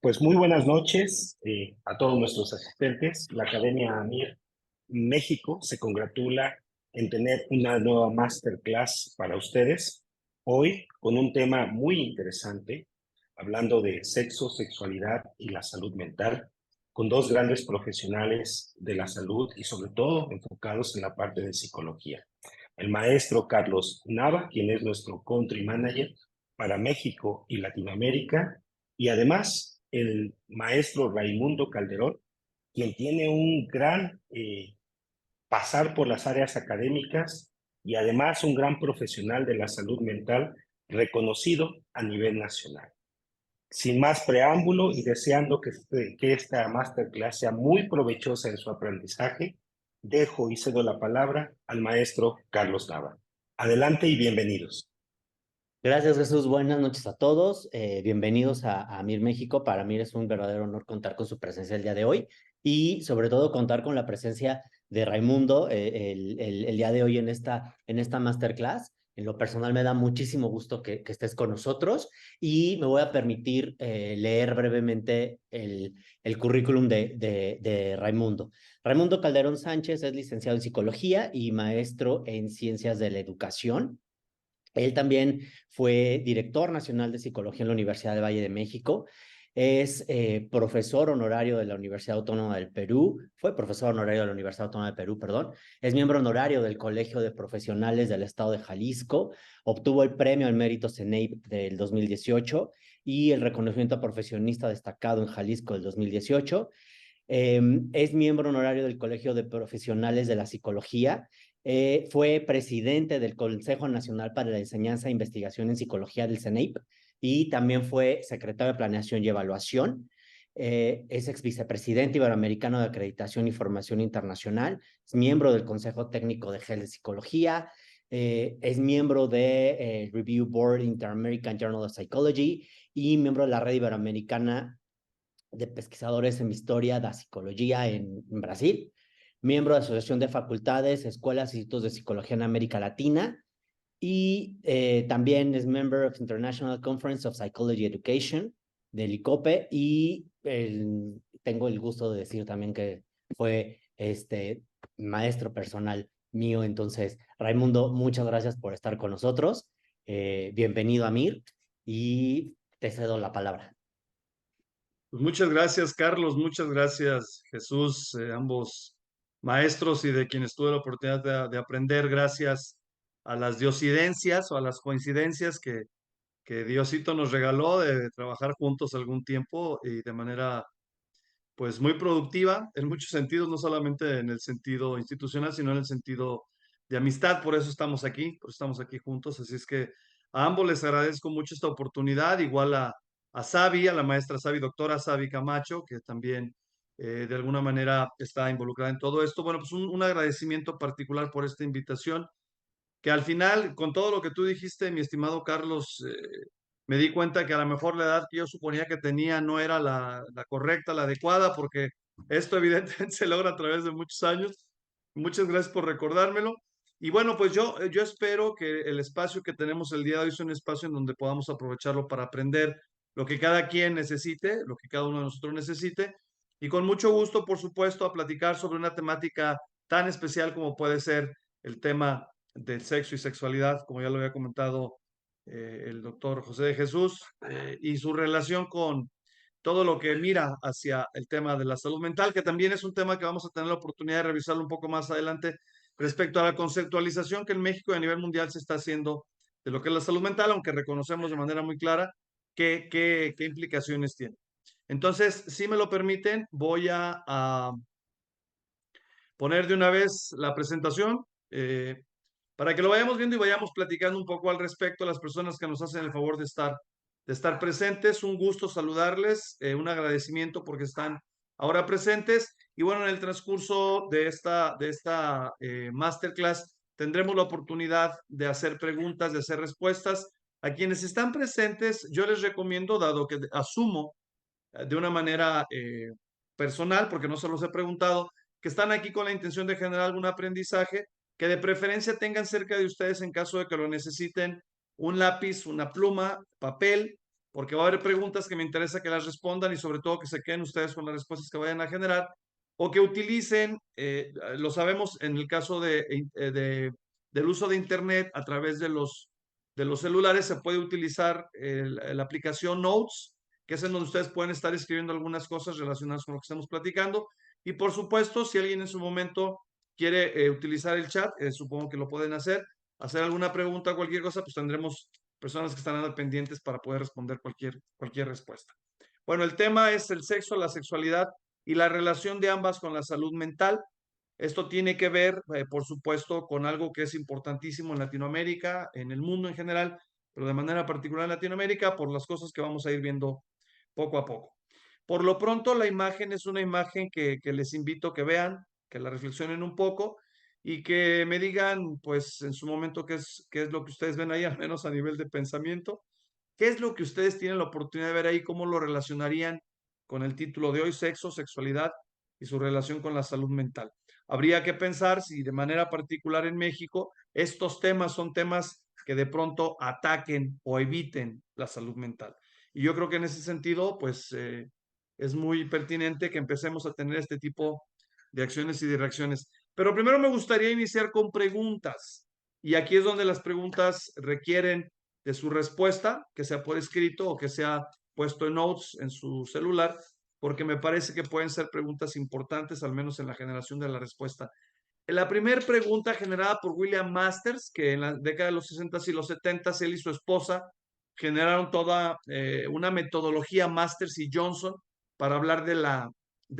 Pues muy buenas noches a todos nuestros asistentes. La Academia AMIR México se congratula en tener una nueva masterclass para ustedes. Hoy con un tema muy interesante, hablando de sexo, sexualidad y la salud mental, con dos grandes profesionales de la salud y sobre todo enfocados en la parte de psicología. El maestro Carlos Nava, quien es nuestro country manager para México y Latinoamérica, y además el maestro Raimundo Calderón, quien tiene un gran pasar por las áreas académicas y además un gran profesional de la salud mental reconocido a nivel nacional. Sin más preámbulo y deseando que esta masterclass sea muy provechosa en su aprendizaje, dejo y cedo la palabra al maestro Carlos Nava. Adelante y bienvenidos. Gracias, Jesús. Buenas noches a todos. Bienvenidos a Mir México. Para mí es un verdadero honor contar con su presencia el día de hoy y sobre todo contar con la presencia de Raimundo el día de hoy en esta masterclass. En lo personal me da muchísimo gusto que estés con nosotros y me voy a permitir leer brevemente el currículum de Raimundo. Raimundo Calderón Sánchez es licenciado en psicología y maestro en ciencias de la educación. Él también fue director nacional de psicología en la Universidad del Valle de México. Es profesor honorario de la Universidad Autónoma del Perú. Fue profesor honorario de la Universidad Autónoma del Perú, perdón. Es miembro honorario del Colegio de Profesionales del Estado de Jalisco. Obtuvo el premio al mérito CENEIP del 2018 y el reconocimiento a profesionista destacado en Jalisco del 2018. Es miembro honorario del Colegio de Profesionales de la Psicología. Fue presidente del Consejo Nacional para la Enseñanza e Investigación en Psicología del CENEIP y también fue secretario de Planeación y Evaluación. Es ex vicepresidente iberoamericano de Acreditación y Formación Internacional. Es miembro del Consejo Técnico de GEL de Psicología. Es miembro de Review Board Inter-American Journal of Psychology y miembro de la Red Iberoamericana de pesquisadores en historia da psicología en Brasil, miembro de la Asociación de Facultades, Escuelas e Institutos de Psicología en América Latina, y también es member of International Conference of Psychology Education del ICOPE, y tengo el gusto de decir también que fue maestro personal mío. Entonces, Raimundo, muchas gracias por estar con nosotros. Bienvenido a MIR y te cedo la palabra. Pues muchas gracias, Carlos, muchas gracias, Jesús, ambos maestros y de quienes tuve la oportunidad de aprender gracias a las diosidencias o a las coincidencias que Diosito nos regaló de trabajar juntos algún tiempo y de manera pues muy productiva en muchos sentidos, no solamente en el sentido institucional, sino en el sentido de amistad. Por eso estamos aquí juntos. Así es que a ambos les agradezco mucho esta oportunidad, igual a Sabi, a la maestra Sabi, doctora Sabi Camacho, que también de alguna manera está involucrada en todo esto. Bueno, pues un agradecimiento particular por esta invitación, que al final, con todo lo que tú dijiste, mi estimado Carlos, me di cuenta que a lo mejor la edad que yo suponía que tenía no era la correcta, la adecuada, porque esto evidentemente se logra a través de muchos años. Muchas gracias por recordármelo. Y bueno, pues yo espero que el espacio que tenemos el día de hoy sea un espacio en donde podamos aprovecharlo para aprender lo que cada quien necesite, lo que cada uno de nosotros necesite, y con mucho gusto, por supuesto, a platicar sobre una temática tan especial como puede ser el tema del sexo y sexualidad, como ya lo había comentado el doctor José de Jesús, y su relación con todo lo que mira hacia el tema de la salud mental, que también es un tema que vamos a tener la oportunidad de revisarlo un poco más adelante respecto a la conceptualización que en México y a nivel mundial se está haciendo de lo que es la salud mental, aunque reconocemos de manera muy clara qué implicaciones tiene. Entonces, si me lo permiten, voy a poner de una vez la presentación. Para que lo vayamos viendo y vayamos platicando un poco al respecto a las personas que nos hacen el favor de estar presentes. Un gusto saludarles, un agradecimiento porque están ahora presentes. Y bueno, en el transcurso de esta masterclass tendremos la oportunidad de hacer preguntas, de hacer respuestas. A quienes están presentes, yo les recomiendo, dado que asumo de una manera personal, porque no se los he preguntado, que están aquí con la intención de generar algún aprendizaje, que de preferencia tengan cerca de ustedes, en caso de que lo necesiten, un lápiz, una pluma, papel, porque va a haber preguntas que me interesa que las respondan y sobre todo que se queden ustedes con las respuestas que vayan a generar o que utilicen, lo sabemos en el caso del uso de Internet a través de los celulares, se puede utilizar la aplicación Notes, que es en donde ustedes pueden estar escribiendo algunas cosas relacionadas con lo que estamos platicando. Y por supuesto, si alguien en su momento quiere utilizar el chat, supongo que lo pueden hacer alguna pregunta, cualquier cosa, pues tendremos personas que estarán al pendientes para poder responder cualquier respuesta. Bueno, el tema es el sexo, la sexualidad y la relación de ambas con la salud mental. Esto tiene que ver, por supuesto, con algo que es importantísimo en Latinoamérica, en el mundo en general, pero de manera particular en Latinoamérica, por las cosas que vamos a ir viendo poco a poco. Por lo pronto, la imagen es una imagen que les invito a que vean, que la reflexionen un poco y que me digan, pues, en su momento qué es lo que ustedes ven ahí, al menos a nivel de pensamiento. ¿Qué es lo que ustedes tienen la oportunidad de ver ahí? ¿Cómo lo relacionarían con el título de hoy, sexo, sexualidad y su relación con la salud mental? Habría que pensar si de manera particular en México estos temas son temas que de pronto ataquen o eviten la salud mental. Y yo creo que en ese sentido, pues es muy pertinente que empecemos a tener este tipo de acciones y de reacciones. Pero primero me gustaría iniciar con preguntas. Y aquí es donde las preguntas requieren de su respuesta, que sea por escrito o que sea puesto en notes en su celular, porque me parece que pueden ser preguntas importantes, al menos en la generación de la respuesta. La primera pregunta generada por William Masters, que en la década de los 60 y los 70 él y su esposa generaron toda una metodología Masters y Johnson para hablar de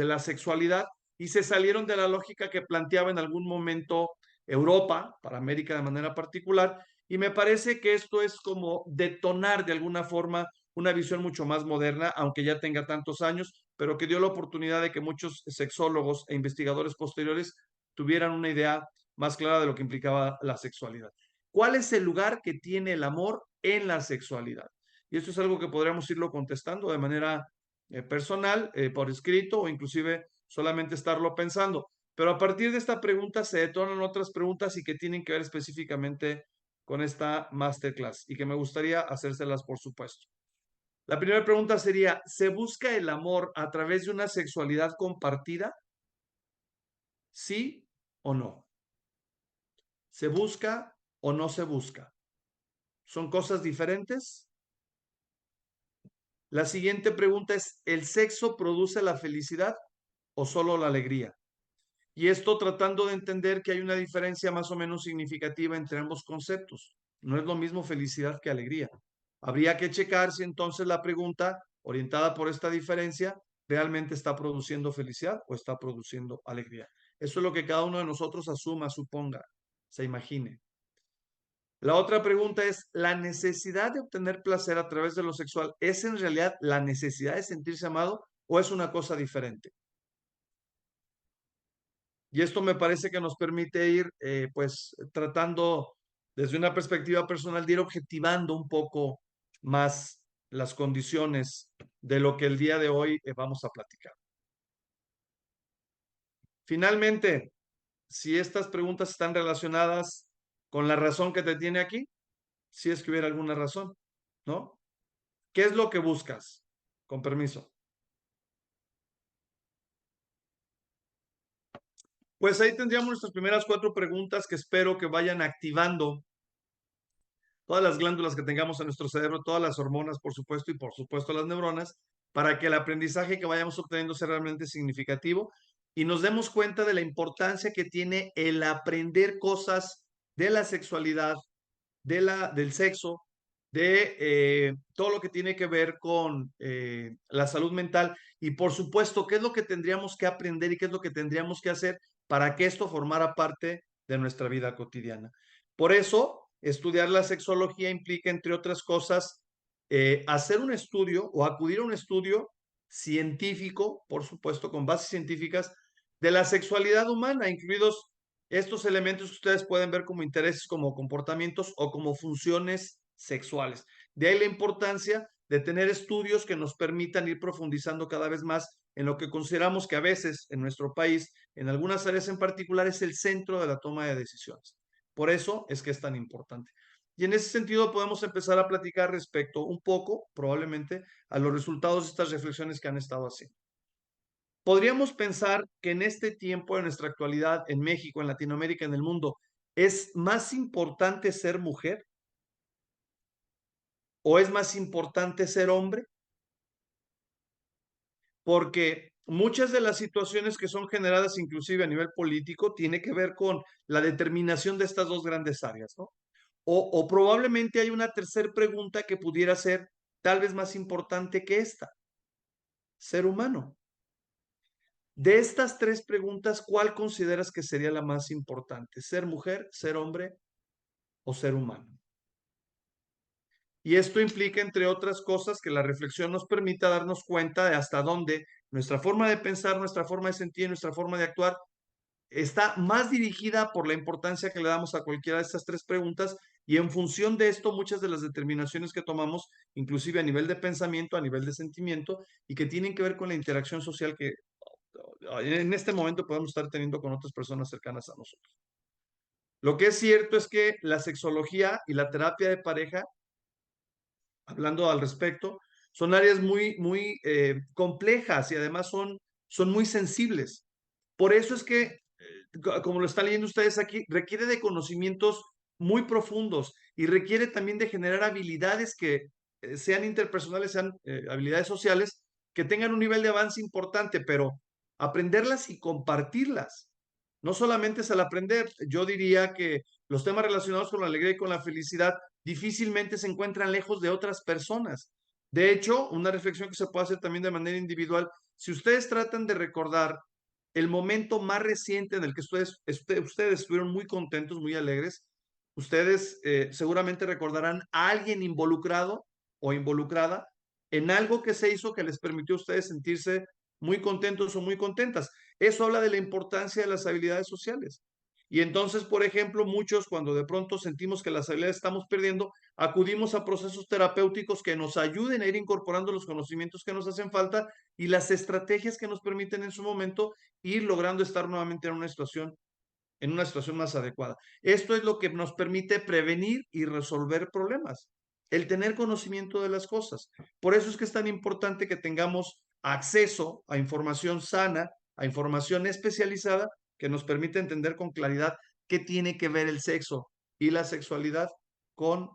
la sexualidad y se salieron de la lógica que planteaba en algún momento Europa, para América de manera particular, y me parece que esto es como detonar de alguna forma una visión mucho más moderna, aunque ya tenga tantos años, pero que dio la oportunidad de que muchos sexólogos e investigadores posteriores tuvieran una idea más clara de lo que implicaba la sexualidad. ¿Cuál es el lugar que tiene el amor en la sexualidad? Y esto es algo que podríamos irlo contestando de manera personal, por escrito o inclusive solamente estarlo pensando. Pero a partir de esta pregunta se detonan otras preguntas y que tienen que ver específicamente con esta masterclass y que me gustaría hacérselas, por supuesto. La primera pregunta sería, ¿se busca el amor a través de una sexualidad compartida? ¿Sí o no? ¿Se busca o no se busca? ¿Son cosas diferentes? La siguiente pregunta es, ¿el sexo produce la felicidad o solo la alegría? Y esto tratando de entender que hay una diferencia más o menos significativa entre ambos conceptos. No es lo mismo felicidad que alegría. Habría que checar si entonces la pregunta, orientada por esta diferencia, realmente está produciendo felicidad o está produciendo alegría. Eso es lo que cada uno de nosotros asuma, suponga, se imagine. La otra pregunta es, ¿la necesidad de obtener placer a través de lo sexual es en realidad la necesidad de sentirse amado o es una cosa diferente? Y esto me parece que nos permite ir, pues, tratando desde una perspectiva personal de ir objetivando un poco más las condiciones de lo que el día de hoy vamos a platicar. Finalmente, si estas preguntas están relacionadas con la razón que te tiene aquí, si es que hubiera alguna razón, ¿no? ¿Qué es lo que buscas? Con permiso. Pues ahí tendríamos nuestras primeras 4 preguntas que espero que vayan activando todas las glándulas que tengamos en nuestro cerebro, todas las hormonas, por supuesto, y por supuesto las neuronas, para que el aprendizaje que vayamos obteniendo sea realmente significativo y nos demos cuenta de la importancia que tiene el aprender cosas de la sexualidad, del sexo, de todo lo que tiene que ver con la salud mental y por supuesto qué es lo que tendríamos que aprender y qué es lo que tendríamos que hacer para que esto formara parte de nuestra vida cotidiana. Por eso, estudiar la sexología implica, entre otras cosas, hacer un estudio o acudir a un estudio científico, por supuesto, con bases científicas, de la sexualidad humana, incluidos estos elementos que ustedes pueden ver como intereses, como comportamientos o como funciones sexuales. De ahí la importancia de tener estudios que nos permitan ir profundizando cada vez más en lo que consideramos que a veces en nuestro país, en algunas áreas en particular, es el centro de la toma de decisiones. Por eso es que es tan importante. Y en ese sentido podemos empezar a platicar respecto un poco, probablemente, a los resultados de estas reflexiones que han estado haciendo. Podríamos pensar que en este tiempo, en nuestra actualidad, en México, en Latinoamérica, en el mundo, ¿es más importante ser mujer o es más importante ser hombre? Porque muchas de las situaciones que son generadas inclusive a nivel político tiene que ver con la determinación de estas dos grandes áreas, ¿no? O probablemente hay una tercera pregunta que pudiera ser tal vez más importante que esta. Ser humano. De estas tres preguntas, ¿cuál consideras que sería la más importante? ¿Ser mujer, ser hombre o ser humano? Y esto implica, entre otras cosas, que la reflexión nos permita darnos cuenta de hasta dónde nuestra forma de pensar, nuestra forma de sentir, nuestra forma de actuar está más dirigida por la importancia que le damos a cualquiera de estas tres preguntas y en función de esto muchas de las determinaciones que tomamos, inclusive a nivel de pensamiento, a nivel de sentimiento y que tienen que ver con la interacción social que en este momento podemos estar teniendo con otras personas cercanas a nosotros. Lo que es cierto es que la sexología y la terapia de pareja, hablando al respecto, son áreas muy complejas y además son muy sensibles. Por eso es que, como lo están leyendo ustedes aquí, requiere de conocimientos muy profundos y requiere también de generar habilidades que sean interpersonales, sean habilidades sociales, que tengan un nivel de avance importante, pero aprenderlas y compartirlas. No solamente es al aprender, yo diría que los temas relacionados con la alegría y con la felicidad difícilmente se encuentran lejos de otras personas. De hecho, una reflexión que se puede hacer también de manera individual, si ustedes tratan de recordar el momento más reciente en el que ustedes estuvieron muy contentos, muy alegres, ustedes seguramente recordarán a alguien involucrado o involucrada en algo que se hizo que les permitió a ustedes sentirse muy contentos o muy contentas. Eso habla de la importancia de las habilidades sociales. Y entonces, por ejemplo, muchos cuando de pronto sentimos que las habilidades estamos perdiendo, acudimos a procesos terapéuticos que nos ayuden a ir incorporando los conocimientos que nos hacen falta y las estrategias que nos permiten en su momento ir logrando estar nuevamente en una situación más adecuada. Esto es lo que nos permite prevenir y resolver problemas, el tener conocimiento de las cosas. Por eso es que es tan importante que tengamos acceso a información sana, a información especializada que nos permite entender con claridad qué tiene que ver el sexo y la sexualidad con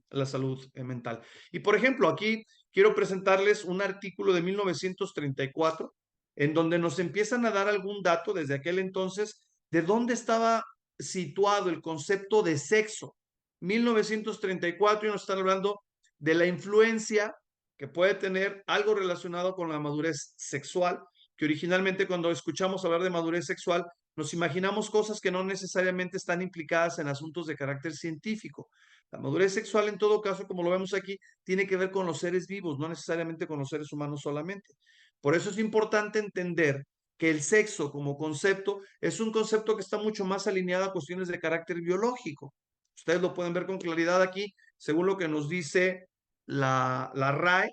la salud mental. Y por ejemplo, aquí quiero presentarles un artículo de 1934 en donde nos empiezan a dar algún dato desde aquel entonces de dónde estaba situado el concepto de sexo. 1934 y nos están hablando de la influencia que puede tener algo relacionado con la madurez sexual, que originalmente cuando escuchamos hablar de madurez sexual nos imaginamos cosas que no necesariamente están implicadas en asuntos de carácter científico. La madurez sexual, en todo caso, como lo vemos aquí, tiene que ver con los seres vivos, no necesariamente con los seres humanos solamente. Por eso es importante entender que el sexo como concepto es un concepto que está mucho más alineado a cuestiones de carácter biológico. Ustedes lo pueden ver con claridad aquí, según lo que nos dice la RAE,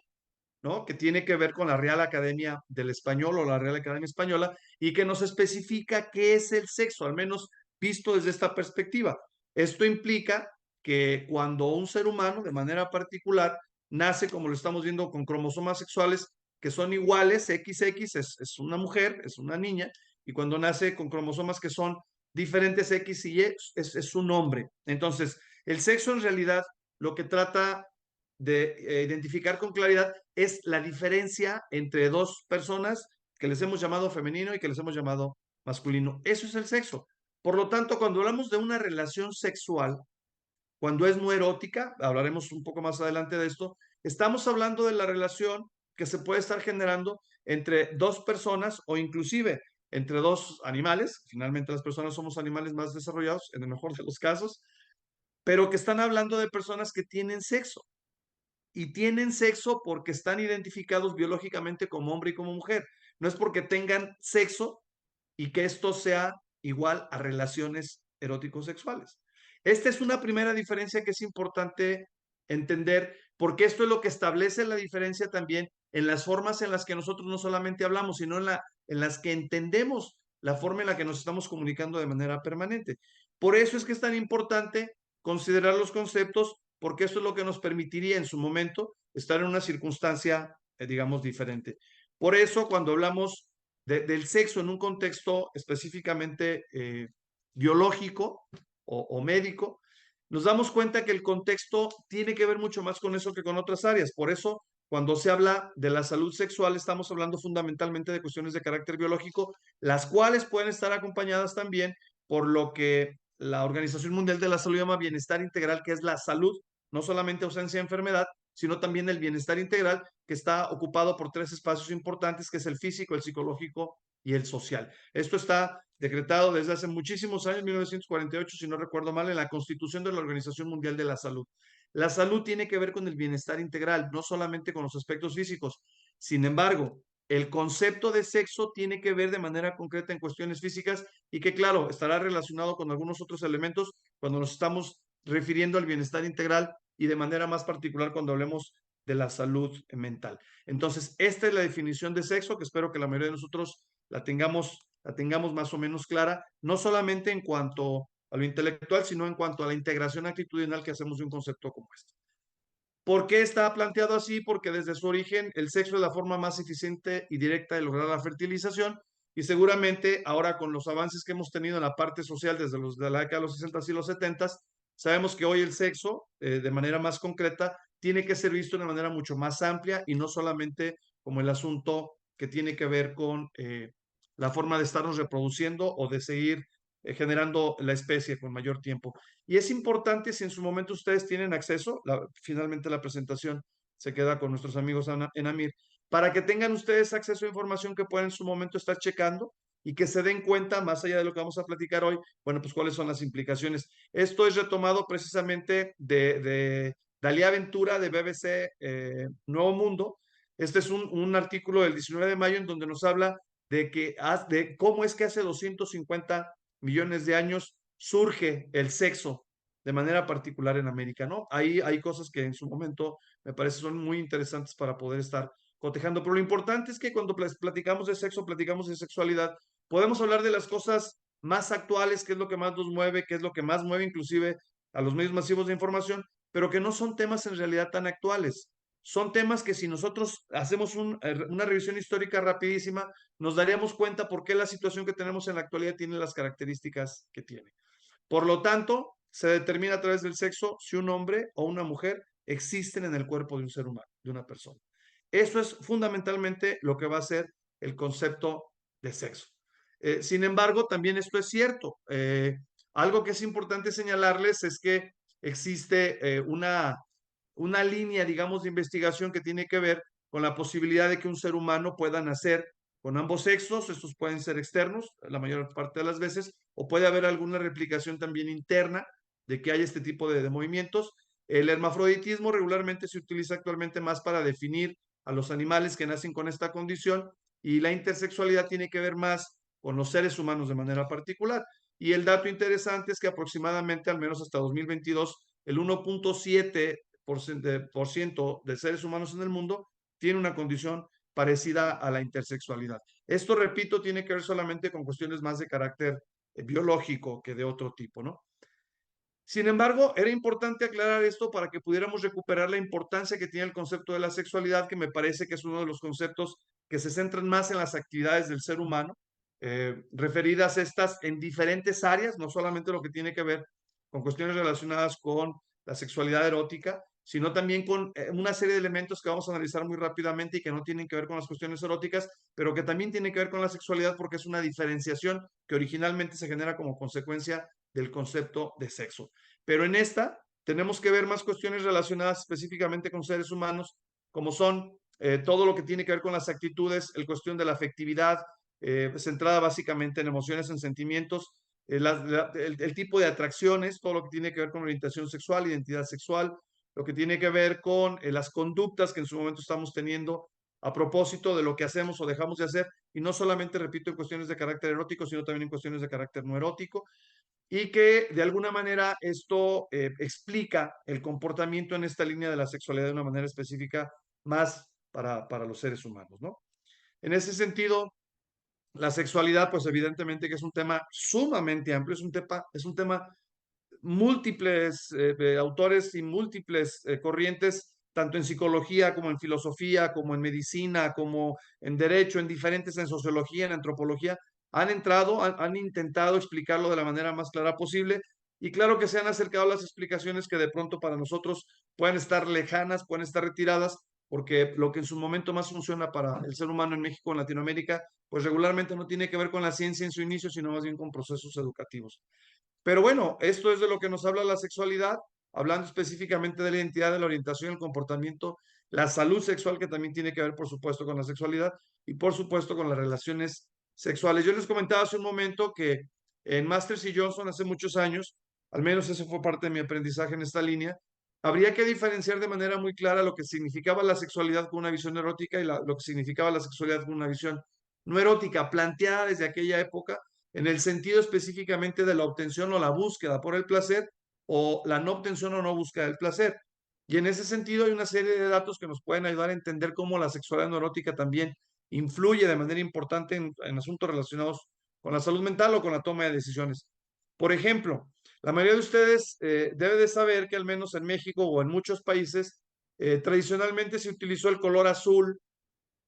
¿no? Que tiene que ver con la Real Academia del Español o la Real Academia Española y que nos especifica qué es el sexo, al menos visto desde esta perspectiva. Esto implica que cuando un ser humano, de manera particular, nace, como lo estamos viendo, con cromosomas sexuales que son iguales, XX es una mujer, es una niña, y cuando nace con cromosomas que son diferentes X y Y es un hombre. Entonces, el sexo en realidad lo que trata de identificar con claridad es la diferencia entre dos personas que les hemos llamado femenino y que les hemos llamado masculino. Eso es el sexo. Por lo tanto, cuando hablamos de una relación sexual, cuando es no erótica, hablaremos un poco más adelante de esto, estamos hablando de la relación que se puede estar generando entre dos personas o inclusive entre dos animales. Finalmente las personas somos animales más desarrollados, en el mejor de los casos, pero que están hablando de personas que tienen sexo y tienen sexo porque están identificados biológicamente como hombre y como mujer. No es porque tengan sexo y que esto sea igual a relaciones eróticos sexuales. Esta es una primera diferencia que es importante entender, porque esto es lo que establece la diferencia también en las formas en las que nosotros no solamente hablamos, sino en las que entendemos la forma en la que nos estamos comunicando de manera permanente. Por eso es que es tan importante considerar los conceptos, porque eso es lo que nos permitiría en su momento estar en una circunstancia, digamos, diferente. Por eso, cuando hablamos del sexo en un contexto específicamente biológico o médico, nos damos cuenta que el contexto tiene que ver mucho más con eso que con otras áreas. Por eso, cuando se habla de la salud sexual, estamos hablando fundamentalmente de cuestiones de carácter biológico, las cuales pueden estar acompañadas también por lo que la Organización Mundial de la Salud llama bienestar integral, que es la salud, no solamente ausencia de enfermedad, sino también el bienestar integral, que está ocupado por tres espacios importantes, que es el físico, el psicológico y el social. Esto está decretado desde hace muchísimos años, 1948, si no recuerdo mal, en la Constitución de la Organización Mundial de la Salud. La salud tiene que ver con el bienestar integral, no solamente con los aspectos físicos. Sin embargo, el concepto de sexo tiene que ver de manera concreta en cuestiones físicas y que, claro, estará relacionado con algunos otros elementos cuando nos estamos refiriendo al bienestar integral y de manera más particular cuando hablemos de la salud mental. Entonces, esta es la definición de sexo que espero que la mayoría de nosotros la tengamos más o menos clara, no solamente en cuanto a lo intelectual, sino en cuanto a la integración actitudinal que hacemos de un concepto como este. ¿Por qué está planteado así? Porque desde su origen el sexo es la forma más eficiente y directa de lograr la fertilización y seguramente ahora con los avances que hemos tenido en la parte social desde de la década de los 60 y los 70, sabemos que hoy el sexo, de manera más concreta, tiene que ser visto de una manera mucho más amplia y no solamente como el asunto que tiene que ver con la forma de estarnos reproduciendo o de seguir generando la especie con mayor tiempo. Y es importante si en su momento ustedes tienen acceso, finalmente la presentación se queda con nuestros amigos en AMIR, para que tengan ustedes acceso a información que puedan en su momento estar checando y que se den cuenta, más allá de lo que vamos a platicar hoy, bueno, pues cuáles son las implicaciones. Esto es retomado precisamente de Dalía Ventura de BBC Nuevo Mundo. Este es un artículo del 19 de mayo en donde nos habla de cómo es que hace 250 millones de años surge el sexo de manera particular en América, ¿no? Ahí hay cosas que en su momento me parece son muy interesantes para poder estar cotejando, pero lo importante es que cuando platicamos de sexo, platicamos de sexualidad, podemos hablar de las cosas más actuales, qué es lo que más nos mueve, qué es lo que más mueve inclusive a los medios masivos de información, pero que no son temas en realidad tan actuales. Son temas que si nosotros hacemos una revisión histórica rapidísima, nos daríamos cuenta por qué la situación que tenemos en la actualidad tiene las características que tiene. Por lo tanto, se determina a través del sexo si un hombre o una mujer existen en el cuerpo de un ser humano, de una persona. Eso es fundamentalmente lo que va a ser el concepto de sexo. Sin embargo, también esto es cierto. Algo que es importante señalarles es que existe una línea, digamos, de investigación que tiene que ver con la posibilidad de que un ser humano pueda nacer con ambos sexos. Estos pueden ser externos la mayor parte de las veces, o puede haber alguna replicación también interna de que haya este tipo de movimientos. El hermafroditismo regularmente se utiliza actualmente más para definir a los animales que nacen con esta condición, y la intersexualidad tiene que ver más con los seres humanos de manera particular. Y el dato interesante es que aproximadamente, al menos hasta 2022, el 1.7% de seres humanos en el mundo tiene una condición parecida a la intersexualidad. Esto, repito, tiene que ver solamente con cuestiones más de carácter biológico que de otro tipo, ¿no? Sin embargo, era importante aclarar esto para que pudiéramos recuperar la importancia que tiene el concepto de la sexualidad, que me parece que es uno de los conceptos que se centran más en las actividades del ser humano, referidas estas en diferentes áreas, no solamente lo que tiene que ver con cuestiones relacionadas con la sexualidad erótica, sino también con una serie de elementos que vamos a analizar muy rápidamente y que no tienen que ver con las cuestiones eróticas, pero que también tienen que ver con la sexualidad porque es una diferenciación que originalmente se genera como consecuencia del concepto de sexo. Pero en esta tenemos que ver más cuestiones relacionadas específicamente con seres humanos, como son todo lo que tiene que ver con las actitudes, el cuestión de la afectividad, centrada básicamente en emociones, en sentimientos, el tipo de atracciones, todo lo que tiene que ver con orientación sexual, identidad sexual, lo que tiene que ver con las conductas que en su momento estamos teniendo a propósito de lo que hacemos o dejamos de hacer, y no solamente, repito, en cuestiones de carácter erótico, sino también en cuestiones de carácter no erótico, y que de alguna manera esto explica el comportamiento en esta línea de la sexualidad de una manera específica más para los seres humanos, ¿no? En ese sentido, la sexualidad, pues evidentemente que es un tema sumamente amplio, es un tema múltiples autores y múltiples corrientes, tanto en psicología como en filosofía, como en medicina, como en derecho, en diferentes, en sociología, en antropología, han entrado, han intentado explicarlo de la manera más clara posible. Y claro que se han acercado a las explicaciones que de pronto para nosotros pueden estar lejanas, pueden estar retiradas, porque lo que en su momento más funciona para el ser humano en México, en Latinoamérica, pues regularmente no tiene que ver con la ciencia en su inicio, sino más bien con procesos educativos. Pero bueno, esto es de lo que nos habla la sexualidad, hablando específicamente de la identidad, de la orientación, el comportamiento, la salud sexual, que también tiene que ver, por supuesto, con la sexualidad y, por supuesto, con las relaciones sexuales. Yo les comentaba hace un momento que en Masters y Johnson, hace muchos años, al menos eso fue parte de mi aprendizaje en esta línea, habría que diferenciar de manera muy clara lo que significaba la sexualidad con una visión erótica y lo que significaba la sexualidad con una visión no erótica, planteada desde aquella época en el sentido específicamente de la obtención o la búsqueda por el placer o la no obtención o no búsqueda del placer. Y en ese sentido hay una serie de datos que nos pueden ayudar a entender cómo la sexualidad no erótica también influye de manera importante en asuntos relacionados con la salud mental o con la toma de decisiones. Por ejemplo, la mayoría de ustedes debe de saber que al menos en México o en muchos países tradicionalmente se utilizó el color azul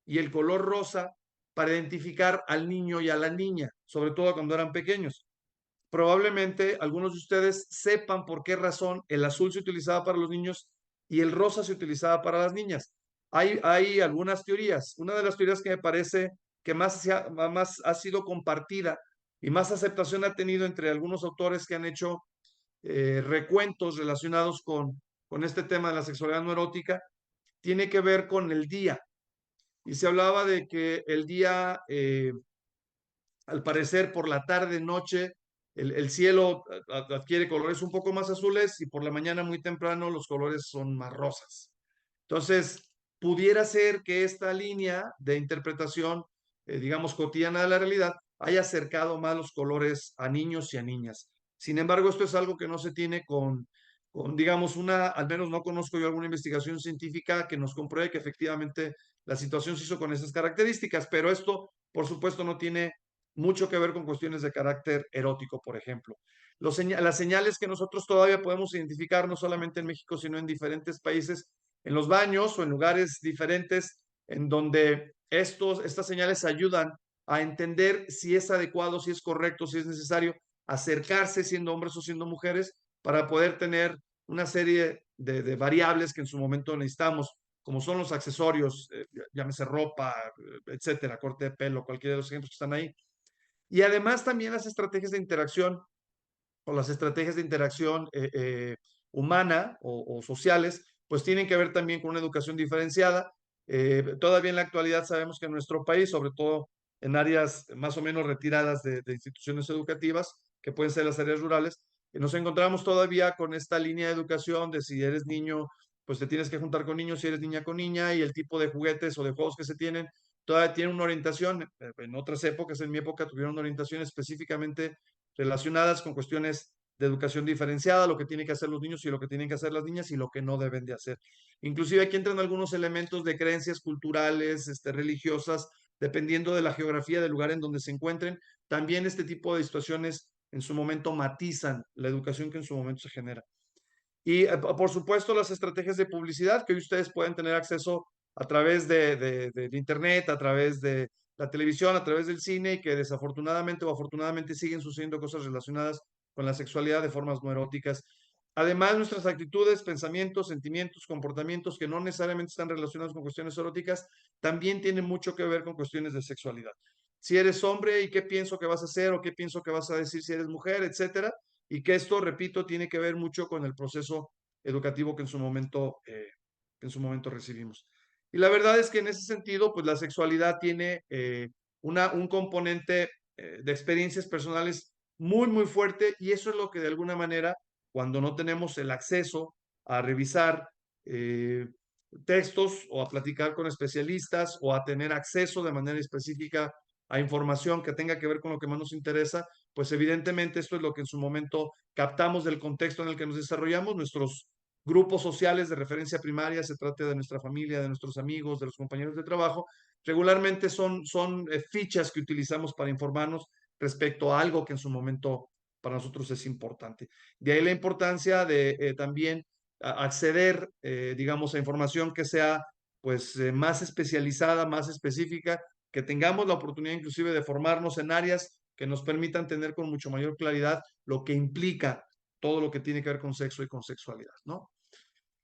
y el color rosa para identificar al niño y a la niña, sobre todo cuando eran pequeños. Probablemente algunos de ustedes sepan por qué razón el azul se utilizaba para los niños y el rosa se utilizaba para las niñas. Hay algunas teorías. Una de las teorías que me parece que más ha sido compartida y más aceptación ha tenido entre algunos autores que han hecho recuentos relacionados con este tema de la sexualidad no erótica, tiene que ver con el día. Y se hablaba de que el día, al parecer, por la tarde, noche, el cielo adquiere colores un poco más azules y por la mañana muy temprano los colores son más rosas. Entonces, pudiera ser que esta línea de interpretación, digamos, cotidiana de la realidad, haya acercado más los colores a niños y a niñas. Sin embargo, esto es algo que no se tiene digamos, al menos no conozco yo alguna investigación científica que nos compruebe que efectivamente la situación se hizo con esas características, pero esto, por supuesto, no tiene mucho que ver con cuestiones de carácter erótico, por ejemplo. Las señales que nosotros todavía podemos identificar, no solamente en México, sino en diferentes países, en los baños o en lugares diferentes, en donde estas señales ayudan a entender si es adecuado, si es correcto, si es necesario acercarse siendo hombres o siendo mujeres para poder tener una serie de variables que en su momento necesitamos, como son los accesorios, llámese ropa, etcétera, corte de pelo, cualquiera de los ejemplos que están ahí. Y además también las estrategias de interacción o las estrategias de interacción humana o sociales, pues tienen que ver también con una educación diferenciada. Todavía en la actualidad sabemos que en nuestro país, sobre todo en áreas más o menos retiradas de instituciones educativas, que pueden ser las áreas rurales, nos encontramos todavía con esta línea de educación de si eres niño, pues te tienes que juntar con niños, si eres niña con niña, y el tipo de juguetes o de juegos que se tienen, todavía tienen una orientación. En otras épocas, en mi época, tuvieron una orientación específicamente relacionadas con cuestiones de educación diferenciada, lo que tienen que hacer los niños y lo que tienen que hacer las niñas y lo que no deben de hacer. Inclusive aquí entran algunos elementos de creencias culturales, religiosas, dependiendo de la geografía del lugar en donde se encuentren. También este tipo de situaciones en su momento matizan la educación que en su momento se genera. Y por supuesto las estrategias de publicidad que hoy ustedes pueden tener acceso a través del internet, a través de la televisión, a través del cine, y que desafortunadamente o afortunadamente siguen sucediendo cosas relacionadas con la sexualidad de formas no eróticas. Además, nuestras actitudes, pensamientos, sentimientos, comportamientos que no necesariamente están relacionados con cuestiones eróticas, también tienen mucho que ver con cuestiones de sexualidad. Si eres hombre, ¿y qué pienso que vas a hacer o qué pienso que vas a decir si eres mujer, etcétera? Y que esto, repito, tiene que ver mucho con el proceso educativo que en su momento recibimos. Y la verdad es que en ese sentido, pues la sexualidad tiene un componente de experiencias personales muy, muy fuerte, y eso es lo que de alguna manera, cuando no tenemos el acceso a revisar textos o a platicar con especialistas o a tener acceso de manera específica a información que tenga que ver con lo que más nos interesa, pues evidentemente esto es lo que en su momento captamos del contexto en el que nos desarrollamos, nuestros grupos sociales de referencia primaria, se trate de nuestra familia, de nuestros amigos, de los compañeros de trabajo, regularmente son fichas que utilizamos para informarnos respecto a algo que en su momento para nosotros es importante. De ahí la importancia de también acceder, digamos, a información que sea pues más especializada, más específica, que tengamos la oportunidad inclusive de formarnos en áreas que nos permitan tener con mucho mayor claridad lo que implica todo lo que tiene que ver con sexo y con sexualidad, ¿no?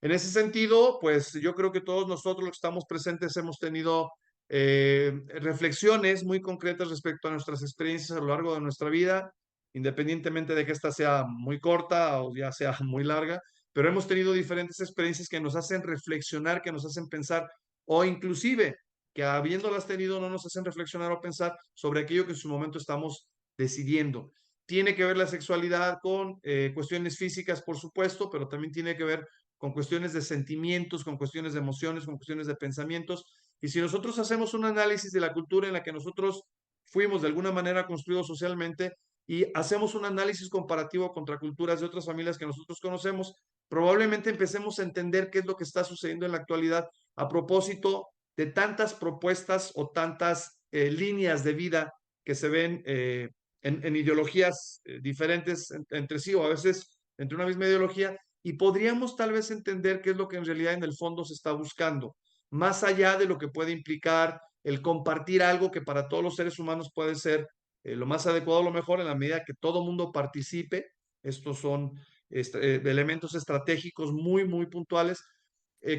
En ese sentido, pues yo creo que todos nosotros los que estamos presentes hemos tenido reflexiones muy concretas respecto a nuestras experiencias a lo largo de nuestra vida, independientemente de que esta sea muy corta o ya sea muy larga, pero hemos tenido diferentes experiencias que nos hacen reflexionar, que nos hacen pensar, o inclusive que habiéndolas tenido no nos hacen reflexionar o pensar sobre aquello que en su momento estamos decidiendo. Tiene que ver la sexualidad con cuestiones físicas, por supuesto, pero también tiene que ver con cuestiones de sentimientos, con cuestiones de emociones, con cuestiones de pensamientos. Y si nosotros hacemos un análisis de la cultura en la que nosotros fuimos de alguna manera construidos socialmente y hacemos un análisis comparativo contra culturas de otras familias que nosotros conocemos, probablemente empecemos a entender qué es lo que está sucediendo en la actualidad a propósito de tantas propuestas o tantas líneas de vida que se ven en ideologías diferentes entre sí o a veces entre una misma ideología y podríamos tal vez entender qué es lo que en realidad en el fondo se está buscando, más allá de lo que puede implicar el compartir algo que para todos los seres humanos puede ser lo más adecuado, lo mejor, en la medida que todo mundo participe. Estos son elementos estratégicos muy, muy puntuales,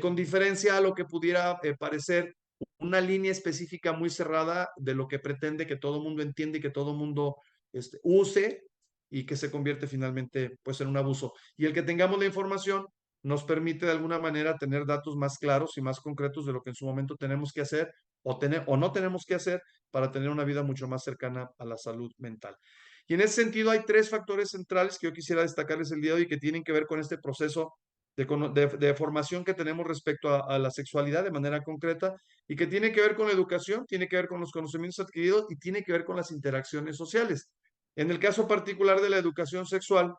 con diferencia a lo que pudiera parecer una línea específica muy cerrada de lo que pretende que todo mundo entienda y que todo mundo use y que se convierte finalmente pues en un abuso. Y el que tengamos la información nos permite de alguna manera tener datos más claros y más concretos de lo que en su momento tenemos que hacer o no tenemos que hacer para tener una vida mucho más cercana a la salud mental. Y en ese sentido hay tres factores centrales que yo quisiera destacarles el día de hoy que tienen que ver con este proceso de formación que tenemos respecto a la sexualidad de manera concreta y que tiene que ver con la educación, tiene que ver con los conocimientos adquiridos y tiene que ver con las interacciones sociales. En el caso particular de la educación sexual,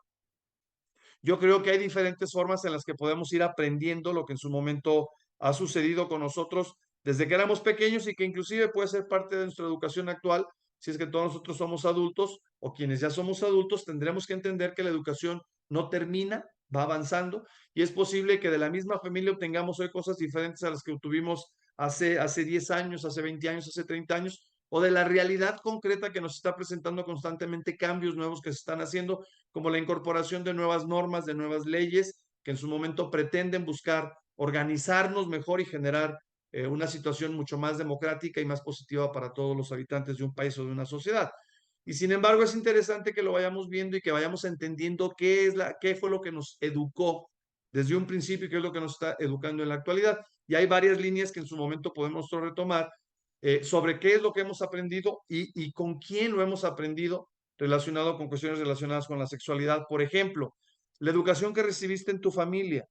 yo creo que hay diferentes formas en las que podemos ir aprendiendo lo que en su momento ha sucedido con nosotros desde que éramos pequeños y que inclusive puede ser parte de nuestra educación actual. Si es que todos nosotros somos adultos o quienes ya somos adultos, tendremos que entender que la educación no termina, va avanzando y es posible que de la misma familia obtengamos hoy cosas diferentes a las que obtuvimos hace 10 años, hace 20 años, hace 30 años, o de la realidad concreta que nos está presentando constantemente cambios nuevos que se están haciendo como la incorporación de nuevas normas, de nuevas leyes que en su momento pretenden buscar organizarnos mejor y generar una situación mucho más democrática y más positiva para todos los habitantes de un país o de una sociedad. Y sin embargo es interesante que lo vayamos viendo y que vayamos entendiendo qué fue lo que nos educó desde un principio y qué es lo que nos está educando en la actualidad. Y hay varias líneas que en su momento podemos retomar sobre qué es lo que hemos aprendido y con quién lo hemos aprendido relacionado con cuestiones relacionadas con la sexualidad. Por ejemplo, la educación que recibiste en tu familia,